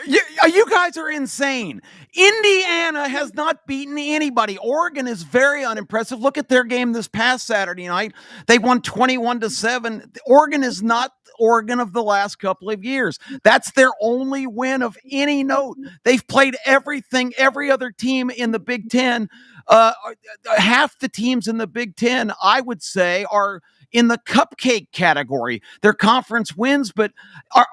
You guys are insane. Indiana has not beaten anybody. Oregon is very unimpressive. Look at their game this past Saturday night. They won 21-7. Oregon is not Oregon of the last couple of years. That's their only win of any note. They've played every other team in the Big Ten half the teams in the Big Ten, I would say, are in the cupcake category. They're conference wins, but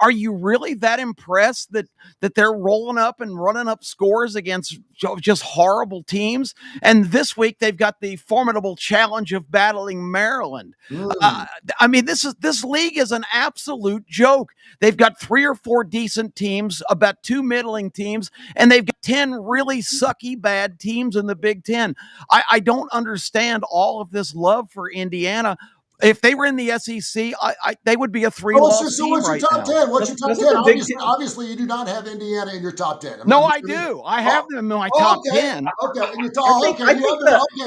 are you really that impressed that they're rolling up and running up scores against just horrible teams? And this week they've got the formidable challenge of battling Maryland. I mean, this league is an absolute joke. They've got 3 or 4 decent teams, about 2 middling teams, and they've got 10 really sucky bad teams in the Big Ten. I don't understand all of this love for Indiana. If they were in the SEC, they would be a 3-loss team what's your right top now. 10? What's your top This is 10? the Big Obviously, you do not have Indiana in your top 10. No, I do. I have them in my top 10. Okay, and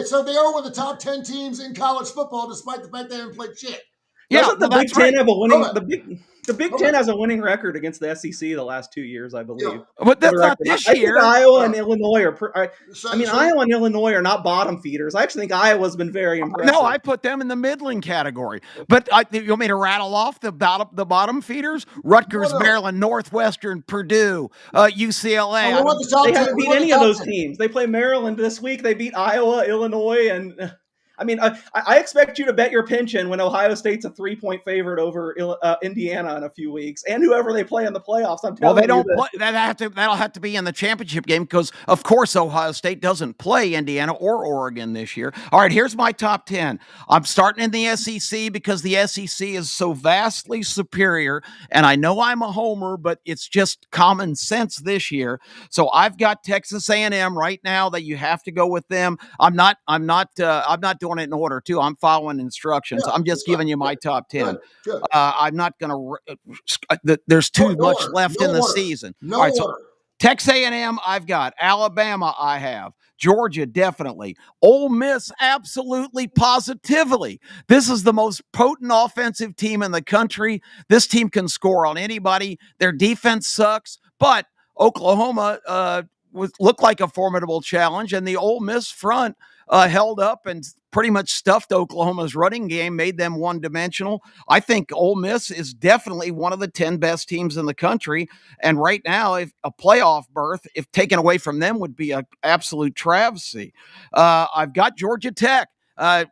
so they are one of the top 10 teams in college football, despite the fact they haven't played shit. Yeah, Doesn't the well, Big that's right. Ten have a winning? Okay. The Big Ten has a winning record against the SEC the last 2 years, I believe. Yeah. But that's For the not record. this I year. think Iowa and Illinois are. So- I mean, so- Iowa and Illinois are not bottom feeders. I actually think Iowa's been very impressive. No, I put them in the middling category. But you want me to rattle off the bottom feeders? Rutgers, No. Maryland, Northwestern, Purdue, UCLA. we want the top They 10. haven't We beat want any the of top those 10. teams. They play Maryland this week. They beat Iowa, Illinois, and I mean, I expect you to bet your pension when Ohio State's a 3-point favorite over Indiana in a few weeks, and whoever they play in the playoffs. I'm telling Well, they you, don't play. That'll have to be in the championship game because, of course, Ohio State doesn't play Indiana or Oregon this year. All right, here's my top 10. I'm starting in the SEC because the SEC is so vastly superior, and I know I'm a homer, but it's just common sense this year. So I've got Texas A&M right now that you have to go with them. I'm not doing it in order too. I'm following instructions. Yeah, I'm just giving you my top 10. Good. I'm not going to. There's too much order. left No in the order. season. No All right, so order. Texas A&M, I've got Alabama. I have Georgia, definitely. Ole Miss, absolutely, positively. This is the most potent offensive team in the country. This team can score on anybody. Their defense sucks, but Oklahoma looked like a formidable challenge, and the Ole Miss front held up and pretty much stuffed Oklahoma's running game, made them one-dimensional. I think Ole Miss is definitely one of the 10 best teams in the country, and right now, if a playoff berth, if taken away from them, would be an absolute travesty. I've got Georgia Tech. I'm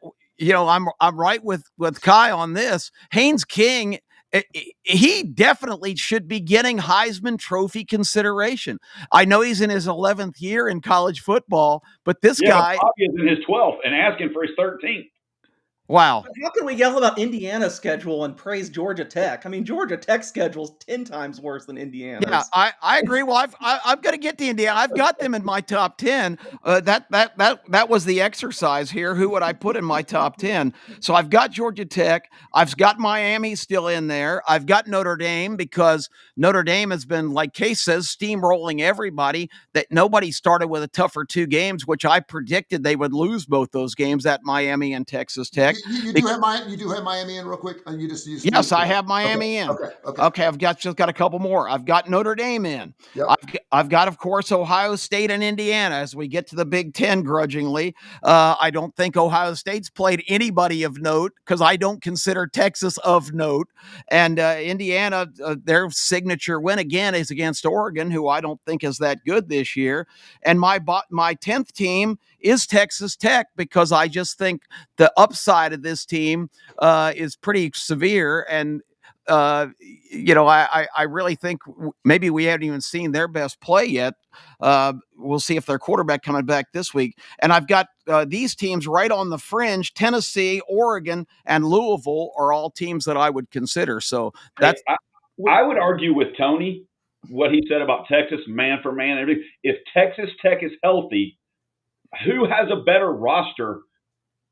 right with Kai on this. Haynes King, he definitely should be getting Heisman Trophy consideration. I know he's in his 11th year in college football, but this guy, Bobby is in his 12th and asking for his 13th. wow. How can we yell about Indiana's schedule and praise Georgia Tech? I mean, Georgia Tech's schedule's 10 times worse than Indiana's. Yeah, I agree. Well, I'm going to get to Indiana. I've got them in my top 10. That was the exercise here. Who would I put in my top 10? So I've got Georgia Tech. I've got Miami still in there. I've got Notre Dame because Notre Dame has been, like Case says, steamrolling everybody. That nobody started with a tougher 2 games, which I predicted they would lose both those games at Miami and Texas Tech. You do have Miami in real quick. Yes, I have Miami in. Okay. I've just got a couple more. I've got Notre Dame in. Yep. I've got, of course, Ohio State and Indiana as we get to the Big Ten grudgingly. I don't think Ohio State's played anybody of note because I don't consider Texas of note. And Indiana, their signature win again is against Oregon, who I don't think is that good this year. And my 10th team is Texas Tech because I just think the upside of this team is pretty severe. And, I really think maybe we haven't even seen their best play yet. We'll see if their quarterback coming back this week. And I've got these teams right on the fringe. Tennessee, Oregon, and Louisville are all teams that I would consider. So that's. I would argue with Tony what he said about Texas, man for man. Everything. If Texas Tech is healthy, who has a better roster,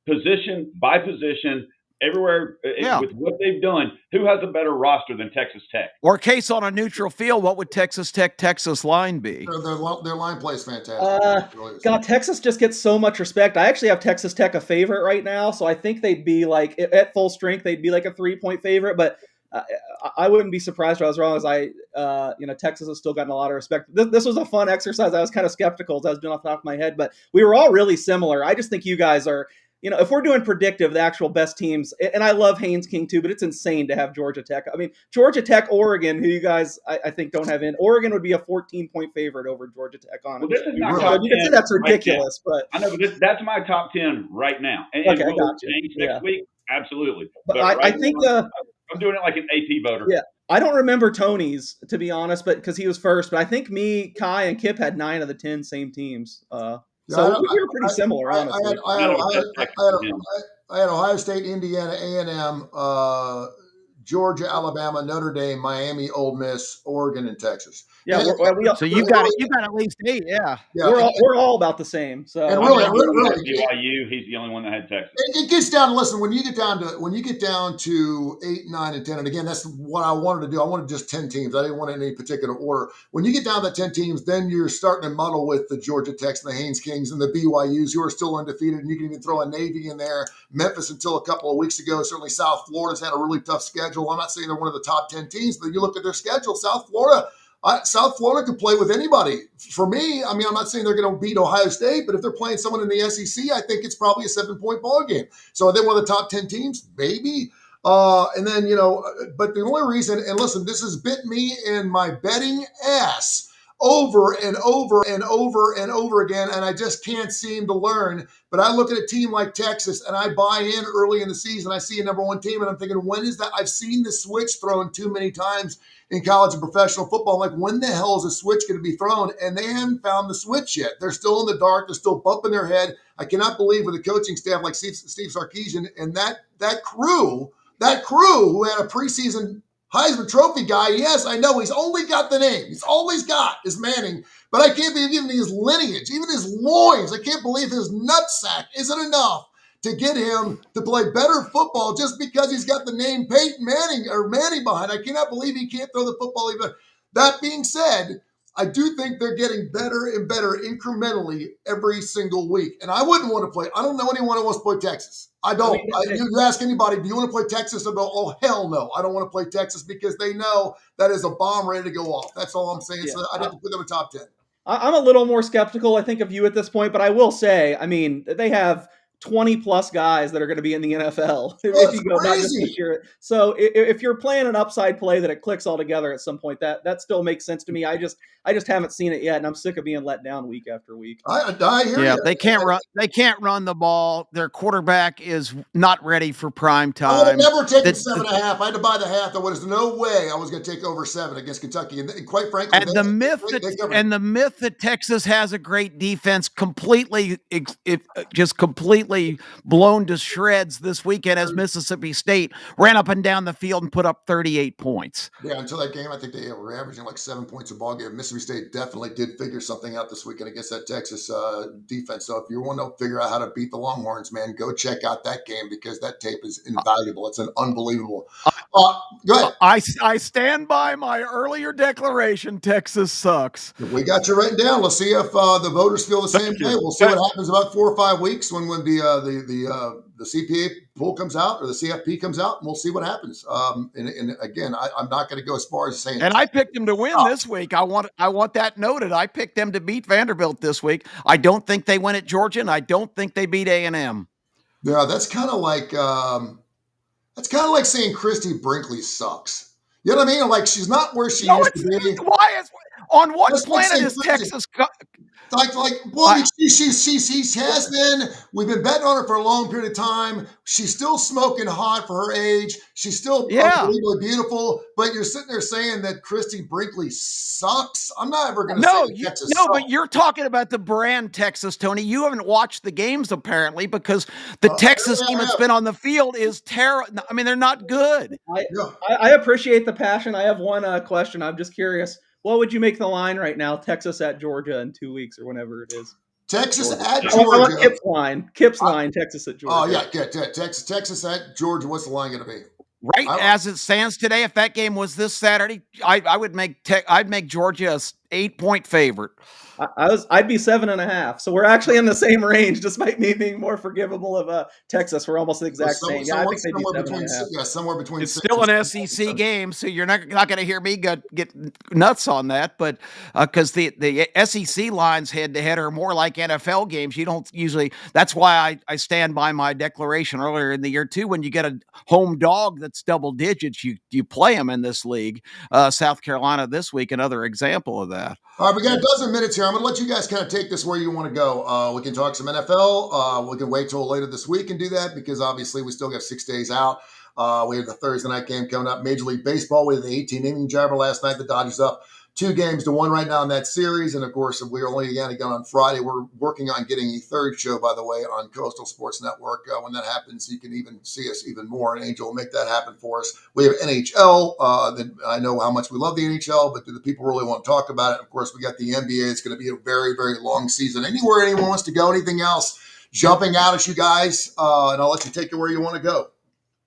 position by position, everywhere with what they've done? Who has a better roster than Texas Tech? Or Case on a neutral field, what would Texas line be? Their line play is fantastic. God, Texas just gets so much respect. I actually have Texas Tech a favorite right now, so I think they'd be like at full strength. They'd be like a 3-point favorite, but I wouldn't be surprised if I was wrong. As Texas has still gotten a lot of respect. This was a fun exercise. I was kind of skeptical as I was doing off the top of my head, but we were all really similar. I just think you guys are. if we're doing predictive, the actual best teams, and I love Haynes King too, but it's insane to have Georgia Tech. I mean, Georgia Tech, Oregon, who you guys I think don't have in. Oregon would be a 14-point favorite over Georgia Tech, honestly. Well, this is my Really? top You can 10 say that's right ridiculous, now. but I know, but that's my top 10 right now. And Okay, I will got it you. change next Yeah. week? Absolutely. but But I right think now, I'm doing it like an AP voter. Yeah. I don't remember Tony's, to be honest, but because he was first. But I think me, Kai, and Kip had 9 of the 10 same teams. Yeah, So we were pretty similar, I honestly. had None of us had Texas for him. I had Ohio State, Indiana, A&M, Georgia, Alabama, Notre Dame, Miami, Ole Miss, Oregon, and Texas. Yeah, And- So you got at least 8. Yeah. yeah, we're all about the same. So And I'm really, the only one that really, had BYU. He's the only one that had Texas. it gets down to, listen, when you get down to 8, 9, and 10, and again, that's what I wanted to do. I wanted just 10 teams. I didn't want any particular order. When you get down to 10 teams, then you're starting to muddle with the Georgia Techs and the Haynes Kings and the BYUs who are still undefeated, and you can even throw a Navy in there. Memphis, until a couple of weeks ago, certainly South Florida's had a really tough schedule. I'm not saying they're one of the top 10 teams, but you look at their schedule, South Florida could play with anybody. For me, I mean, I'm not saying they're going to beat Ohio State, but if they're playing someone in the SEC, I think it's probably a 7-point ball game. So are they one of the top 10 teams? Maybe. And then, but the only reason, and listen, this has bit me in my betting ass over and over and over and over again, and I just can't seem to learn. But I look at a team like Texas, and I buy in early in the season. I see a number 1 team, and I'm thinking, when is that? I've seen the switch thrown too many times in college and professional football. I'm like, when the hell is a switch going to be thrown? And they haven't found the switch yet. They're still in the dark. They're still bumping their head. I cannot believe with a coaching staff like Steve Sarkisian and that crew who had a preseason Heisman Trophy guy. Yes, I know he's only got the name. He's all he's got is Manning. But I can't believe even his lineage, even his loins. I can't believe his nutsack isn't enough to get him to play better football just because he's got the name Peyton Manning or Manning behind. I cannot believe he can't throw the football even. That being said, I do think they're getting better and better incrementally every single week. And I wouldn't want to play. I don't know anyone who wants to play Texas. I don't. You ask anybody, do you want to play Texas? They'll go, oh, hell no. I don't want to play Texas because they know that is a bomb ready to go off. That's all I'm saying. So I'd have to put them in top 10. I'm a little more skeptical, I think, of you at this point, but I will say, I mean, they have 20 plus guys that are going to be in the NFL if you go not just this year. So if you're playing an upside play that it clicks all together at some point, that still makes sense to me. I just haven't seen it yet, and I'm sick of being let down week after week. I hear you. They can't run. They can't run the ball. Their quarterback is not ready for prime time. I would have never taken 7.5. I had to buy the half. There was no way I was going to take over 7 against Kentucky. And quite frankly, the myth that Texas has a great defense completely blown to shreds this weekend as Mississippi State ran up and down the field and put up 38 points. Yeah, until that game, I think they were averaging like 7 points a ball game. Mississippi State definitely did figure something out this weekend against that Texas defense. So if you want to figure out how to beat the Longhorns, man, go check out that game because that tape is invaluable. It's an unbelievable. Go ahead. I stand by my earlier declaration. Texas sucks. We got you written down. Let's see if the voters feel the same way. We'll see what happens about 4 or 5 weeks when the CPA poll comes out or the CFP comes out, and we'll see what happens. And again, I'm not going to go as far as saying. And I picked them to win this week. I want that noted. I picked them to beat Vanderbilt this week. I don't think they win at Georgia, and I don't think they beat A&M. Yeah, that's kind of like saying Christy Brinkley sucks. You know what I mean? Like she's not where she used to be. On what planet is Texas? She has been. We've been betting on her for a long period of time. She's still smoking hot for her age. She's still unbelievably beautiful. But you're sitting there saying that Christy Brinkley sucks. I'm not ever going to say Texas sucks. But you're talking about the brand Texas, Tony. You haven't watched the games apparently because the Texas team that's been on the field is terrible. I mean, they're not good. I appreciate the passion. I have one question. I'm just curious. What would you make the line right now? Texas at Georgia in 2 weeks or whenever it is. Texas at Georgia. I want Kip's line. Kip's line. Texas at Georgia. Oh yeah. Texas at Georgia. What's the line going to be? Right as it stands today, if that game was this Saturday, I'd make Georgia 8-point favorite. I'd be 7.5. So we're actually in the same range, despite me being more forgivable of Texas. We're almost the exact same. Yeah, I think they'd be 7.5. Somewhere between It's 6 still and an 7. SEC game, so you're not going to hear me get nuts on that. But because the SEC lines head to head are more like NFL games, you don't usually. That's why I stand by my declaration earlier in the year too. When you get a home dog that's double digits, you play them in this league. South Carolina this week, another example of that. All right, we got a dozen minutes here. I'm going to let you guys kind of take this where you want to go. We can talk some NFL. We can wait till later this week and do that because obviously we still got 6 days out. We have the Thursday night game coming up. Major League Baseball, we had the 18-inning jabber last night. The Dodgers up 2-1 right now in that series. And, of course, we're only again on Friday. We're working on getting a third show, by the way, on Coastal Sports Network. When that happens, you can even see us even more. And Angel will make that happen for us. We have NHL. I know how much we love the NHL, but do the people really want to talk about it? Of course, we got the NBA. It's going to be a very, very long season. Anywhere anyone wants to go, anything else jumping out at you guys? And I'll let you take it where you want to go.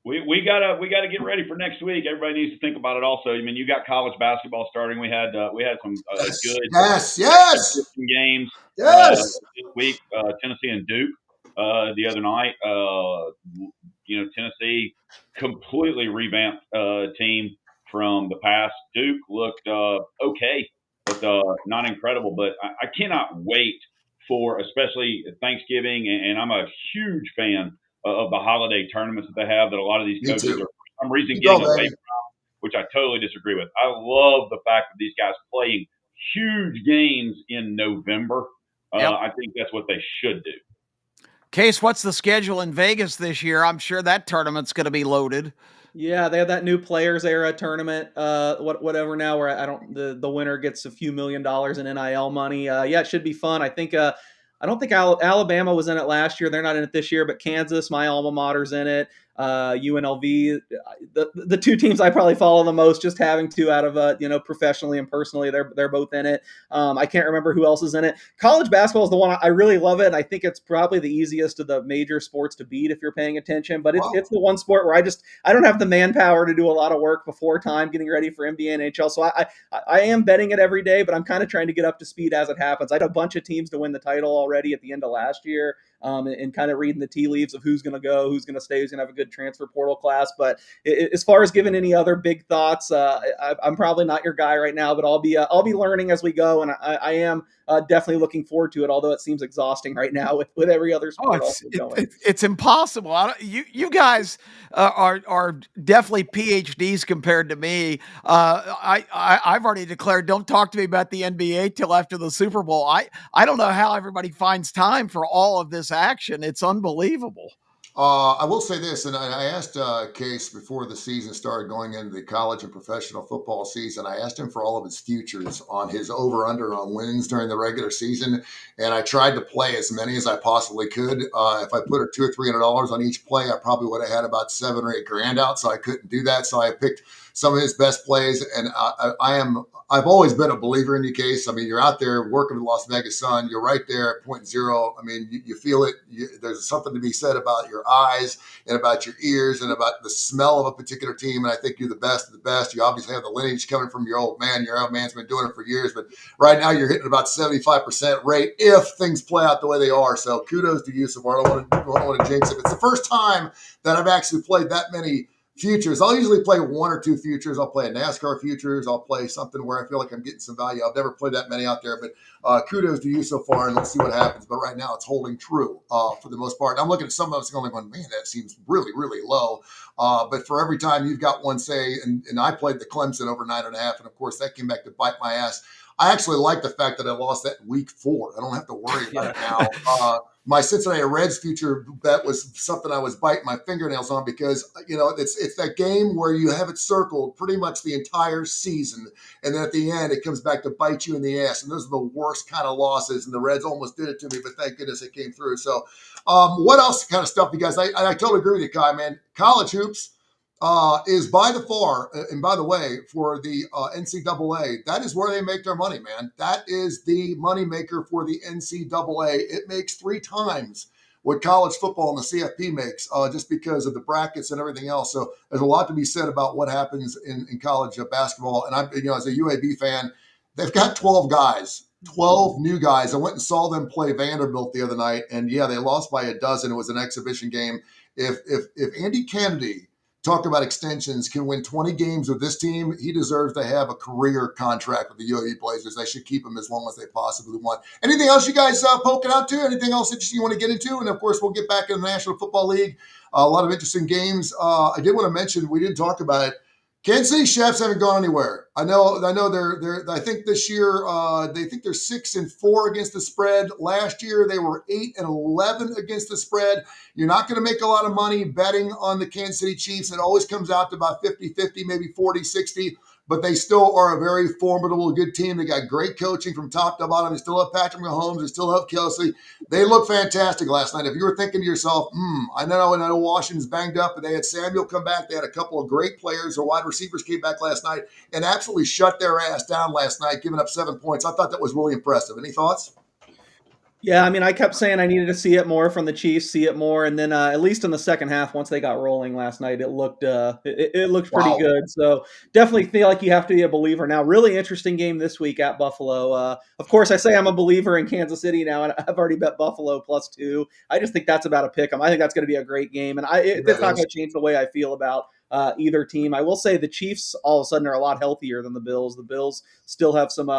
We gotta get ready for next week. Everybody needs to think about it. Also, I mean, you got college basketball starting. We had some good Yes. games Yes. this week. Tennessee and Duke the other night. Tennessee completely revamped team from the past. Duke looked okay, but not incredible. But I cannot wait for especially Thanksgiving, and I'm a huge fan of the holiday tournaments that they have that a lot of these coaches are for some reason getting away from, which I totally disagree with. I love the fact that these guys playing huge games in November. I think that's what they should do. Case, what's the schedule in Vegas this year? I'm sure that tournament's going to be loaded. Yeah, they have that new Players Era tournament, whatever now, where the winner gets a few $1 million in NIL money. Yeah, it should be fun. I think I don't think Alabama was in it last year. They're not in it this year, but Kansas, my alma mater's in it. UNLV, the two teams I probably follow the most, just having to out of professionally and personally, they're both in it. I can't remember who else is in it. College basketball is the one I really love it, and I think it's probably the easiest of the major sports to beat if you're paying attention. But it's the one sport where I don't have the manpower to do a lot of work before time getting ready for NBA and NHL. So I am betting it every day, but I'm kind of trying to get up to speed as it happens. I had a bunch of teams to win the title already at the end of last year. And kind of reading the tea leaves of who's going to go, who's going to stay, who's going to have a good transfer portal class. But as far as giving any other big thoughts, I'm probably not your guy right now, but I'll be learning as we go, and I am definitely looking forward to it. Although it seems exhausting right now with every other sport going. It's impossible. You guys are definitely PhDs compared to me. I've already declared don't talk to me about the NBA till after the Super Bowl. I don't know how everybody finds time for all of this action. It's unbelievable. I will say this, and I asked Case before the season started going into the college and professional football season. I asked him for all of his futures on his over/under on wins during the regular season, and I tried to play as many as I possibly could. If I put $200 or $300 on each play, I probably would have had about $7 or $8 grand out. So I couldn't do that. So I picked some of his best plays, and I've always been a believer in you, Case. I mean, you're out there working with the Las Vegas Sun. You're right there at 0.0. I mean, you feel it. There's something to be said about your eyes and about your ears and about the smell of a particular team. And I think you're the best of the best. You obviously have the lineage coming from your old man. Your old man's been doing it for years. But right now you're hitting about 75% rate if things play out the way they are. So kudos to you, Savard. I don't want to jinx it. It's the first time that I've actually played that many futures. I'll usually play 1 or 2 futures. I'll play a NASCAR futures. I'll play something where I feel like I'm getting some value. I've never played that many out there, but kudos to you so far, and let's see what happens. But right now it's holding true for the most part. I'm looking at some of us going, man, that seems really, really low. But for every time you've got one, say, and I played the Clemson over 9.5, and of course that came back to bite my ass. I actually like the fact that I lost that in week 4. I don't have to worry about it now. My Cincinnati Reds future bet was something I was biting my fingernails on because, it's that game where you have it circled pretty much the entire season. And then at the end, it comes back to bite you in the ass. And those are the worst kind of losses. And the Reds almost did it to me, but thank goodness it came through. So what else kind of stuff, you guys? I totally agree with you, Kai, man. College hoops is by the far, and by the way, for the NCAA, that is where they make their money, man. That is the money maker for the NCAA. It makes 3 times what college football and the CFP makes, just because of the brackets and everything else. So there's a lot to be said about what happens in college basketball. And I'm, as a UAB fan, They've got 12 guys, 12 new guys. I went and saw them play Vanderbilt the other night, and yeah, they lost by a dozen. It was an exhibition game. If Andy Kennedy, talk about extensions, can win 20 games with this team, he deserves to have a career contract with the UAE Blazers. They should keep him as long as they possibly want. Anything else you guys poking out to? Anything else interesting you want to get into? And of course, we'll get back in the National Football League. A lot of interesting games. I did want to mention, we didn't talk about it. Kansas City Chefs haven't gone anywhere. I know. They're. I think this year they think they're 6-4 against the spread. Last year they were 8-11 against the spread. You're not going to make a lot of money betting on the Kansas City Chiefs. It always comes out to about 50-50, maybe 40-60. But they still are a very formidable, good team. They got great coaching from top to bottom. They still have Patrick Mahomes. They still have Kelsey. They looked fantastic last night. If you were thinking to yourself, I know Washington's banged up, but they had Samuel come back. They had a couple of great players. Their wide receivers came back last night and absolutely shut their ass down last night, giving up 7 points. I thought that was really impressive. Any thoughts? Yeah, I mean, I kept saying I needed to see it more from the Chiefs, see it more, and then at least in the second half, once they got rolling last night, it looked it looked pretty good. So definitely feel like you have to be a believer now. Really interesting game this week at Buffalo. Of course, I say I'm a believer in Kansas City now, and I've already bet Buffalo +2. I just think that's about a pick 'em. I think that's going to be a great game, and it's not going to change the way I feel about either team. I will say the Chiefs all of a sudden are a lot healthier than the Bills. The Bills still have some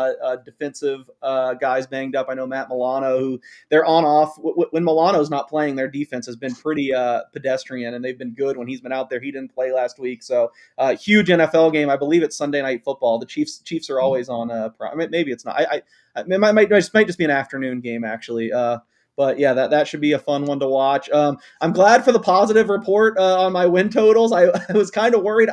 defensive guys banged up. I know Matt Milano, who they're on off. When Milano's not playing, their defense has been pretty pedestrian, and they've been good when he's been out there. He didn't play last week, so huge NFL game. I believe it's Sunday Night Football. The Chiefs are always on. Maybe it's not. It might just be an afternoon game actually. But yeah, that should be a fun one to watch. I'm glad for the positive report on my win totals. I was kind of worried.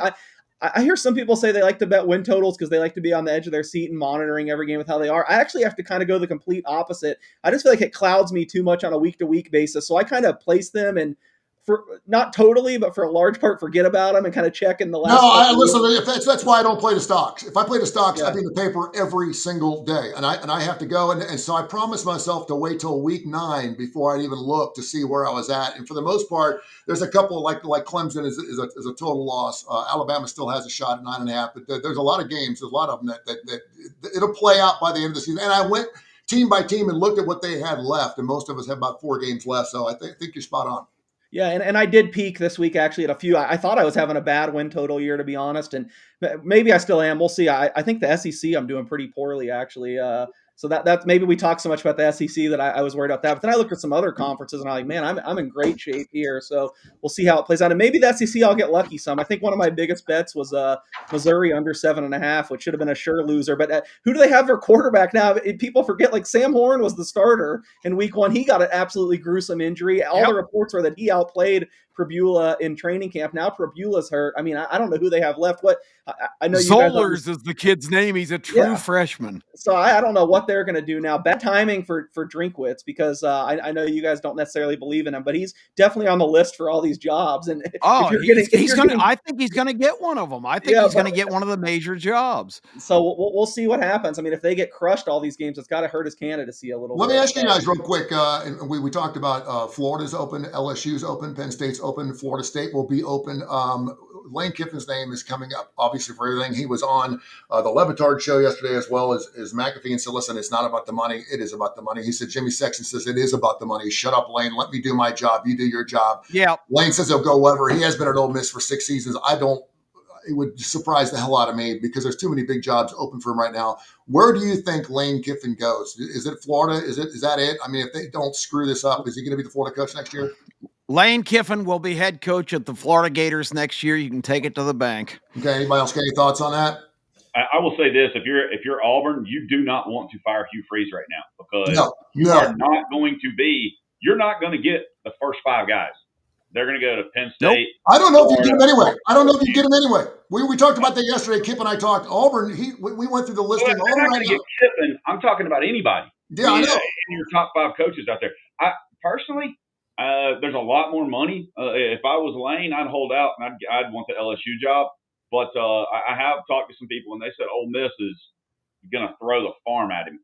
I hear some people say they like to bet win totals because they like to be on the edge of their seat and monitoring every game with how they are. I actually have to kind of go the complete opposite. I just feel like it clouds me too much on a week-to-week basis. So I kind of place them and for not totally, but for a large part, forget about them and kind of check in the last. No, listen. That's why I don't play the stocks. If I play the stocks, I'd be in the paper every single day, and I have to go. And so I promised myself to wait till week 9 before I'd even look to see where I was at. And for the most part, there's a couple like Clemson is a total loss. Alabama still has a shot at 9.5, but there's a lot of games. There's a lot of them that it'll play out by the end of the season. And I went team by team and looked at what they had left, and most of us have about 4 games left. So I think you're spot on. Yeah, and I did peak this week actually at a few. I thought I was having a bad win total year, to be honest, and maybe I still am. We'll see. I think the SEC I'm doing pretty poorly actually. So that maybe we talk so much about the SEC that I was worried about that. But then I looked at some other conferences and I'm like, man, I'm in great shape here. So we'll see how it plays out. And maybe the SEC I'll get lucky some. I think one of my biggest bets was Missouri under 7.5, which should have been a sure loser. But who do they have their quarterback now? People forget like Sam Horn was the starter in week 1. He got an absolutely gruesome injury. All the reports were that he outplayed Prabula in training camp. Now Prabula's hurt. I mean, I don't know who they have left. What I know, Zollers is the kid's name. He's a true freshman. So I don't know what they're going to do now. Bad timing for Drinkwitz because I know you guys don't necessarily believe in him, but he's definitely on the list for all these jobs. And I think he's going to get one of them. I think he's going to get one of the major jobs. So we'll see what happens. I mean, if they get crushed all these games, it's got to hurt his candidacy a little bit. Let me ask you guys real quick. And we talked about Florida's open, LSU's open, Penn State's open, Florida State will be open. Lane Kiffin's name is coming up, obviously, for everything. He was on the Levitard show yesterday as well as McAfee and said, listen, it's not about the money. It is about the money. He said, Jimmy Sexton says, it is about the money. Shut up, Lane. Let me do my job. You do your job. Yeah. Lane says he'll go whatever. He has been at Ole Miss for 6 seasons. It would surprise the hell out of me because there's too many big jobs open for him right now. Where do you think Lane Kiffin goes? Is it Florida? Is that it? I mean, if they don't screw this up, is he going to be the Florida coach next year? Lane Kiffin will be head coach at the Florida Gators next year. You can take it to the bank. Okay. Anybody else got any thoughts on that? I will say this: if you're Auburn, you do not want to fire Hugh Freeze right now because you're not going to get the first 5 guys. They're going to go to Penn State. Nope. I don't know if you get him anyway. We talked about that yesterday. Kip and I talked. Auburn. We went through the listing. Well, they're not going to get Kiffin. I'm talking about anybody. Yeah, I know. In your top 5 coaches out there. I personally. There's a lot more money. If I was Lane, I'd hold out and I'd want the LSU job. But I have talked to some people and they said Ole Miss is going to throw the farm at him.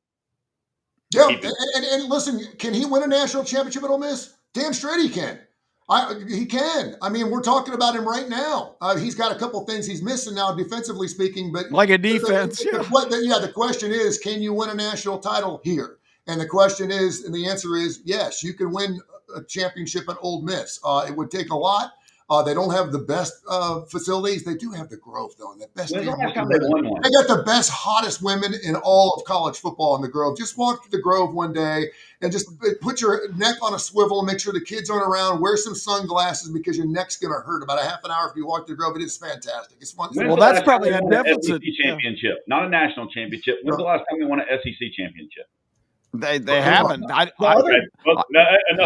Yeah, and listen, can he win a national championship at Ole Miss? Damn straight he can. He can. I mean, we're talking about him right now. He's got a couple things he's missing now, defensively speaking. But like a defense. the question is, can you win a national title here? And the question is, and the answer is yes. You can win a championship at Ole Miss. It would take a lot. They don't have the best facilities. They do have the Grove, though. And the best. When's the last time they won one? They got the best, hottest women in all of college football in the Grove. Just walk to the Grove one day and just put your neck on a swivel and make sure the kids aren't around. Wear some sunglasses because your neck's going to hurt about a half an hour if you walk to the Grove. It is fantastic. It's fun. Well, that's probably a deficit. SEC championship, not a national championship. When's the last time they won an SEC championship? They haven't. Enough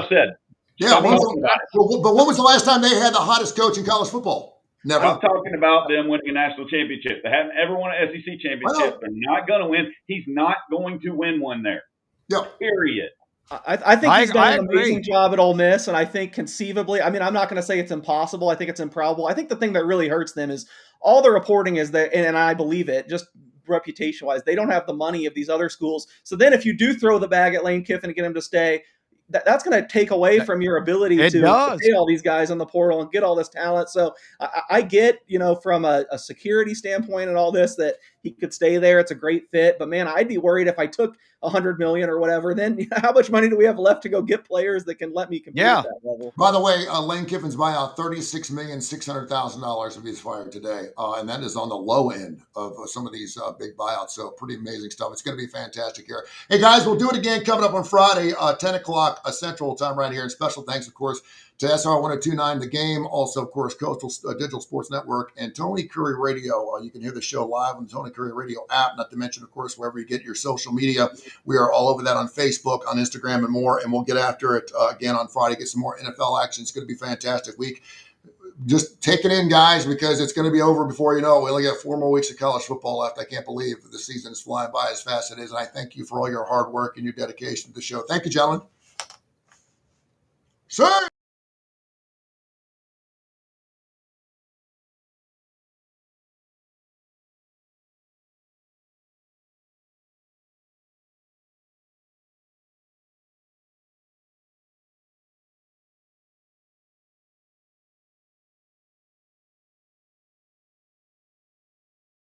said. Yeah, but when was the last time they had the hottest coach in college football? Never. I'm talking about them winning a national championship. They haven't ever won an SEC championship. They're not going to win. He's not going to win one there. Yeah. Period. I think he's done an amazing job at Ole Miss, and I think conceivably, I mean, I'm not going to say it's impossible. I think it's improbable. I think the thing that really hurts them is all the reporting is that, and I believe it, just reputation-wise, they don't have the money of these other schools. So then if you do throw the bag at Lane Kiffin and get him to stay, that's going to take away from your ability to pay all these guys on the portal and get all this talent. So I get, from a security standpoint and all this, that he could stay there. It's a great fit, but man, I'd be worried if I took $100 million or whatever, then how much money do we have left to go get players that can let me compete at that level? By the way, Lane Kiffin's buyout, $36,600,000 if he's fired today. And that is on the low end of some of these big buyouts. So pretty amazing stuff. It's going to be fantastic here. Hey guys, we'll do it again coming up on Friday, 10 o'clock Central Time right here. And special thanks, of course, to SR 1029 The Game, also, of course, Coastal Digital Sports Network, and Tony Kurre Radio. You can hear the show live on the Tony Kurre Radio app, not to mention, of course, wherever you get your social media. We are all over that on Facebook, on Instagram, and more, and we'll get after it again on Friday, get some more NFL action. It's going to be a fantastic week. Just take it in, guys, because it's going to be over before you know. We only got 4 more weeks of college football left. I can't believe the season is flying by as fast as it is, and I thank you for all your hard work and your dedication to the show. Thank you, gentlemen. Sir!